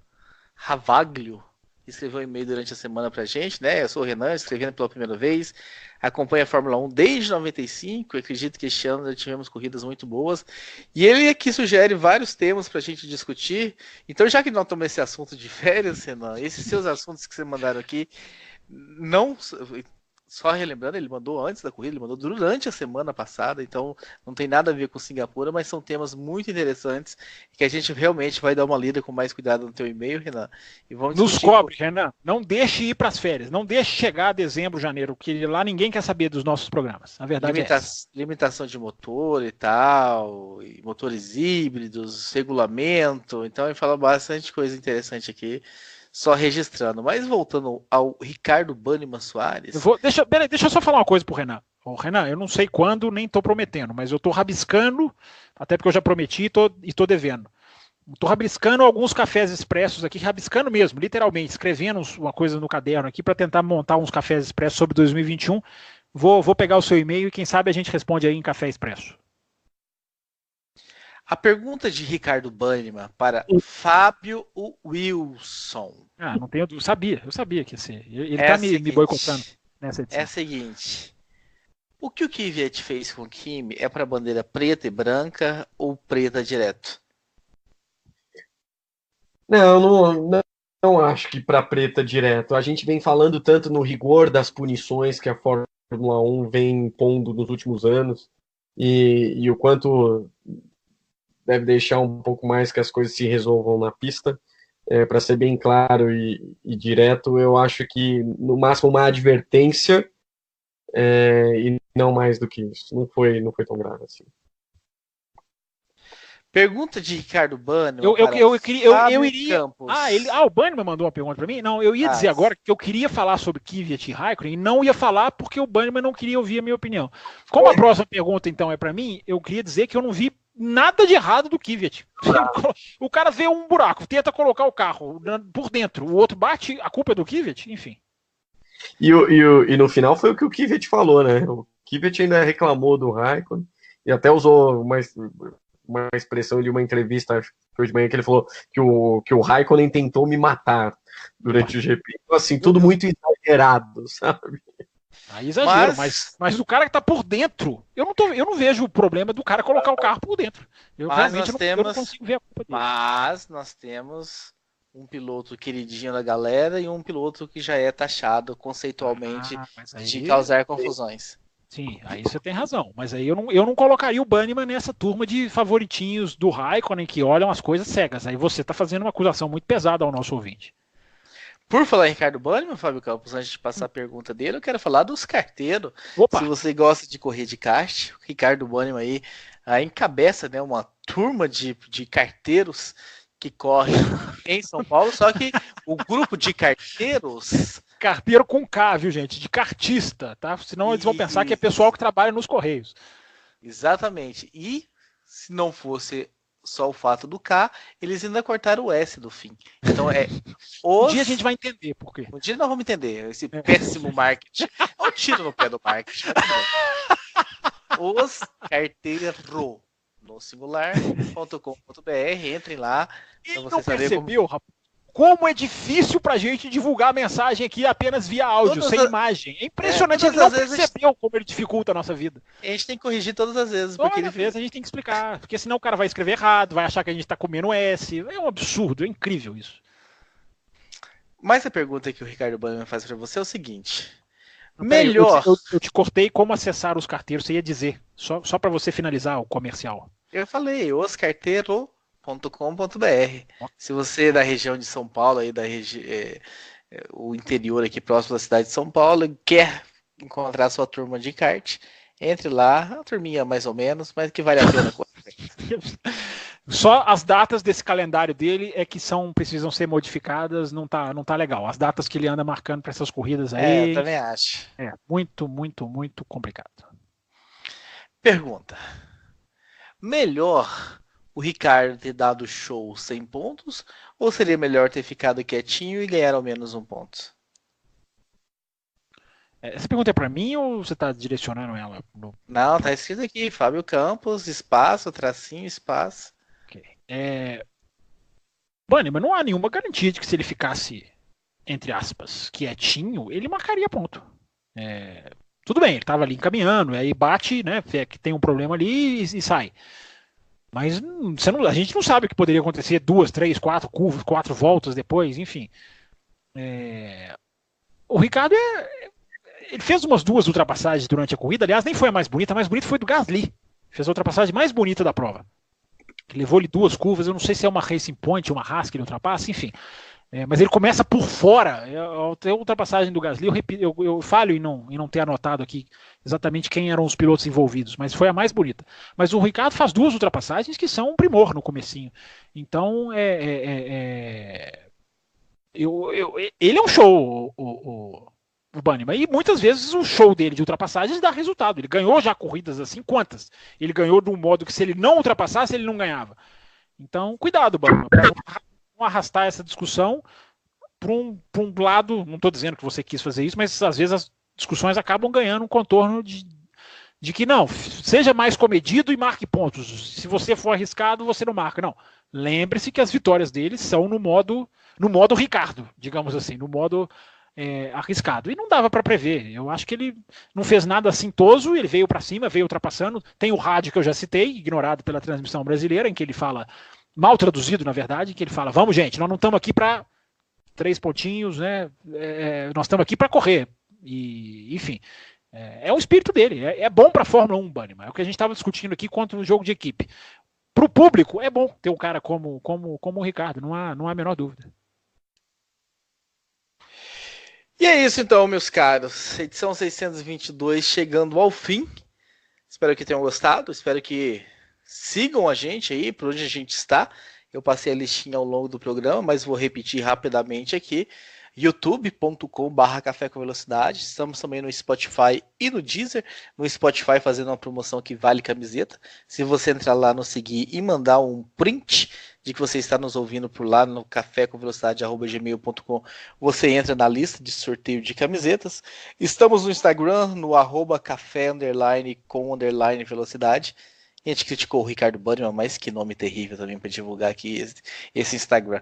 Ravaglio escreveu um e-mail durante a semana pra gente, né? Eu sou o Renan, escrevendo pela primeira vez, acompanho a Fórmula 1 desde 95, acredito que este ano já tivemos corridas muito boas, e ele aqui sugere vários temas pra gente discutir. Então, já que nós tomamos esse assunto de férias, Renan, esses seus assuntos que você mandaram aqui, não... Só relembrando, ele mandou antes da corrida, ele mandou durante a semana passada, então não tem nada a ver com Singapura, mas são temas muito interessantes que a gente realmente vai dar uma lida com mais cuidado no teu e-mail, Renan. E vamos nos cobre, Renan. Não deixe ir para as férias, não deixe chegar a dezembro, janeiro, porque lá ninguém quer saber dos nossos programas. A verdade é essa. Limitação de motor e tal, e motores híbridos, regulamento, então ele fala bastante coisa interessante aqui. Só registrando, mas voltando ao Ricardo Banniman Soares. Deixa eu só falar uma coisa pro Renan. Ô, Renan, eu não sei quando, nem estou prometendo, mas eu estou rabiscando, até porque eu já prometi e estou devendo. Estou rabiscando alguns cafés expressos aqui, rabiscando mesmo, literalmente, escrevendo uma coisa no caderno aqui para tentar montar uns cafés expressos sobre 2021. Vou pegar o seu e-mail e quem sabe a gente responde aí em Café Expresso. A pergunta de Ricardo Banniman para Fábio Wilson. Não tenho, eu sabia que ia ser. Ele está me boicotando nessa edição. É a seguinte: o que o Kvyat fez com o Kimi é para bandeira preta e branca ou preta direto? Não acho que para preta direto. A gente vem falando tanto no rigor das punições que a Fórmula 1 vem impondo nos últimos anos e o quanto deve deixar um pouco mais que as coisas se resolvam na pista. Para ser bem claro e direto, eu acho que no máximo uma advertência e não mais do que isso. Não foi tão grave assim. Pergunta de Ricardo Banniman. Eu iria. Campos. O Banniman mandou uma pergunta para mim? Não, eu ia dizer agora que eu queria falar sobre Kvyat e Raikkonen e não ia falar porque o Banniman não queria ouvir a minha opinião. Como a próxima pergunta então é para mim, eu queria dizer que eu não vi nada de errado do Kvyat. O cara vê um buraco, tenta colocar o carro por dentro, o outro bate, a culpa é do Kvyat, enfim. E no final foi o que o Kvyat falou, né? O Kvyat ainda reclamou do Raikkonen e até usou uma expressão de uma entrevista hoje de manhã que ele falou que o Raikkonen tentou me matar durante o GP. Então, assim, tudo muito exagerado, sabe? Aí exagero, mas o cara que tá por dentro, eu não vejo o problema do cara colocar o carro por dentro. Eu não consigo ver a culpa dele. Mas nós temos um piloto queridinho da galera e um piloto que já é taxado conceitualmente de causar confusões. Sim, aí você tem razão. Mas aí eu não colocaria o Banniman nessa turma de favoritinhos do Raikkonen que olham as coisas cegas. Aí você está fazendo uma acusação muito pesada ao nosso ouvinte. Por falar em Ricardo Banniman, Fábio Campos, antes de passar a pergunta dele, eu quero falar dos carteiros. Opa. Se você gosta de correr de kart, o Ricardo Banniman aí encabeça, né, uma turma de carteiros que correm em São Paulo, só que o grupo de carteiros... Carteiro com K, viu, gente? De cartista, tá? Senão eles vão pensar que é pessoal que trabalha nos Correios. Exatamente. E se não fosse só o fato do K, eles ainda cortaram o S do fim. Então Um dia a gente vai entender por quê. Um dia nós vamos entender esse péssimo marketing. É um tiro no pé do marketing. Os carteiros no singular.com.br, entrem lá. E não percebeu, rapaz? Como é difícil pra gente divulgar a mensagem aqui apenas via áudio, sem imagem. É impressionante, ele não percebeu como ele dificulta a nossa vida. A gente tem que corrigir todas as vezes. Todas as vezes a gente tem que explicar, porque senão o cara vai escrever errado, vai achar que a gente tá comendo S. É um absurdo, é incrível isso. Mas a pergunta que o Ricardo Banniman faz pra você é o seguinte. Melhor... Eu te cortei como acessar os carteiros, você ia dizer, só pra você finalizar o comercial. Eu falei, oscarteiro.com.br. Se você é da região de São Paulo, aí o interior aqui próximo da cidade de São Paulo, quer encontrar sua turma de kart, entre lá, uma turminha mais ou menos, mas que vale a pena. Só as datas desse calendário dele é que precisam ser modificadas, não tá legal. As datas que ele anda marcando para essas corridas aí. Eu também acho. É muito, muito, muito complicado. Pergunta: melhor o Ricardo ter dado show 100 pontos ou seria melhor ter ficado quietinho e ganhar ao menos 1 ponto? Essa pergunta é para mim ou você está direcionando ela? Não, tá escrito aqui, Fábio Campos, espaço, tracinho, espaço. Okay. Banniman, não há nenhuma garantia de que se ele ficasse, entre aspas, quietinho, ele marcaria ponto. Tudo bem, ele estava ali encaminhando, aí bate, né, que tem um problema ali e sai. Mas a gente não sabe o que poderia acontecer 2, 3, 4 curvas, 4 voltas depois, enfim. O Ricardo ele fez umas 2 ultrapassagens durante a corrida, aliás, nem foi a mais bonita foi do Gasly. Fez a ultrapassagem mais bonita da prova. Levou-lhe 2 curvas, eu não sei se é uma Racing Point, uma Haas que ele ultrapassa, enfim. Mas ele começa por fora. A ultrapassagem do Gasly, eu falho em não ter anotado aqui exatamente quem eram os pilotos envolvidos, mas foi a mais bonita. Mas o Ricardo faz 2 ultrapassagens que são um primor no comecinho. Então, ele é um show, o o Banniman. E muitas vezes o show dele de ultrapassagens dá resultado. Ele ganhou já corridas assim, quantas? Ele ganhou de um modo que se ele não ultrapassasse, ele não ganhava. Então, cuidado, Banniman, para não arrastar essa discussão para um lado. Não estou dizendo que você quis fazer isso, mas às vezes as discussões acabam ganhando um contorno de que não, seja mais comedido e marque pontos. Se você for arriscado, você não marca. Não. Lembre-se que as vitórias dele são no modo Ricardo, digamos assim, no modo arriscado. E não dava para prever. Eu acho que ele não fez nada assintoso, ele veio para cima, veio ultrapassando. Tem o rádio que eu já citei, ignorado pela transmissão brasileira, em que ele fala, mal traduzido na verdade, que ele fala, vamos gente, nós não estamos aqui para 3 pontinhos, né? Nós estamos aqui para correr. E, enfim, é o espírito dele. É bom para a Fórmula 1, Banniman. É o que a gente estava discutindo aqui contra o jogo de equipe. Para o público, é bom ter um cara como o Ricardo, não há a menor dúvida. E é isso então, meus caros. Edição 622 chegando ao fim. Espero que tenham gostado. Espero que sigam a gente aí, por onde a gente está. Eu passei a listinha ao longo do programa, mas vou repetir rapidamente aqui. youtube.com/café com velocidade. Estamos também no Spotify e no Deezer. No Spotify fazendo uma promoção que vale camiseta. Se você entrar lá no seguir e mandar um print de que você está nos ouvindo por lá no cafécomvelocidade@gmail.com, você entra na lista de sorteio de camisetas. Estamos no Instagram, no @café_com_velocidade. A gente criticou o Ricardo Banniman, mas que nome terrível também para divulgar aqui esse Instagram.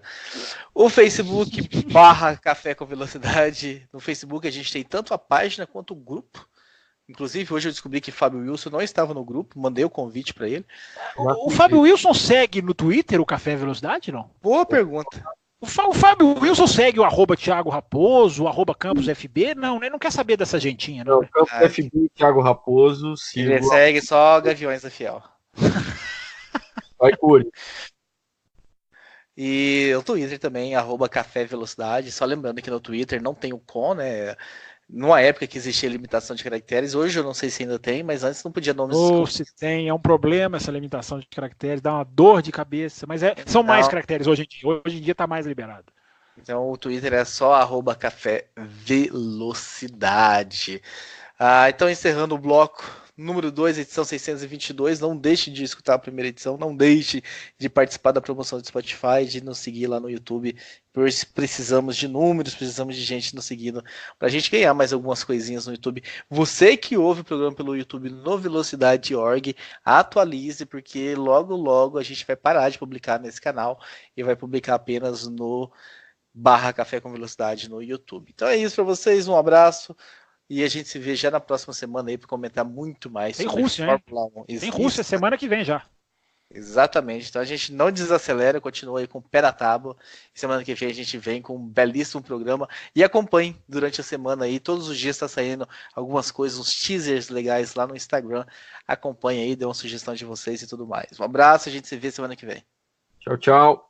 O Facebook /Café com Velocidade. No Facebook a gente tem tanto a página quanto o grupo. Inclusive hoje eu descobri que Fábio Wilson não estava no grupo, mandei o convite para ele. O Fábio Wilson segue no Twitter o Café Velocidade, não? Boa pergunta. O Fábio Wilson segue o @Thiago Raposo, o @Campos FB? Não, ele não quer saber dessa gentinha, não. Campos FB, Thiago Raposo, ele segue só Gaviões da Fiel. Vai, Curi. E o Twitter também, @Café Velocidade. Só lembrando que no Twitter não tem o com, né? Numa época que existia limitação de caracteres, hoje eu não sei se ainda tem, mas antes não podia nomes. Se tem, é um problema essa limitação de caracteres, dá uma dor de cabeça, mas são mais caracteres hoje em dia. Hoje em dia tá mais liberado. Então o Twitter é só @Café Velocidade. Então encerrando o bloco número 2, edição 622. Não deixe de escutar a primeira edição, não deixe de participar da promoção do Spotify, de nos seguir lá no YouTube. Precisamos de números, precisamos de gente nos seguindo para a gente ganhar mais algumas coisinhas no YouTube. Você que ouve o programa pelo YouTube no Velocidade.org, atualize, porque logo logo a gente vai parar de publicar nesse canal e vai publicar apenas no /Café com Velocidade no YouTube. Então é isso para vocês, um abraço. E a gente se vê já na próxima semana aí para comentar muito mais sobre Fórmula 1. Tem Rússia semana que vem já. Exatamente. Então a gente não desacelera, continua aí com o pé na tábua. Semana que vem a gente vem com um belíssimo programa. E acompanhe durante a semana aí. Todos os dias está saindo algumas coisas, uns teasers legais lá no Instagram. Acompanhe aí, dê uma sugestão de vocês e tudo mais. Um abraço, a gente se vê semana que vem. Tchau, tchau.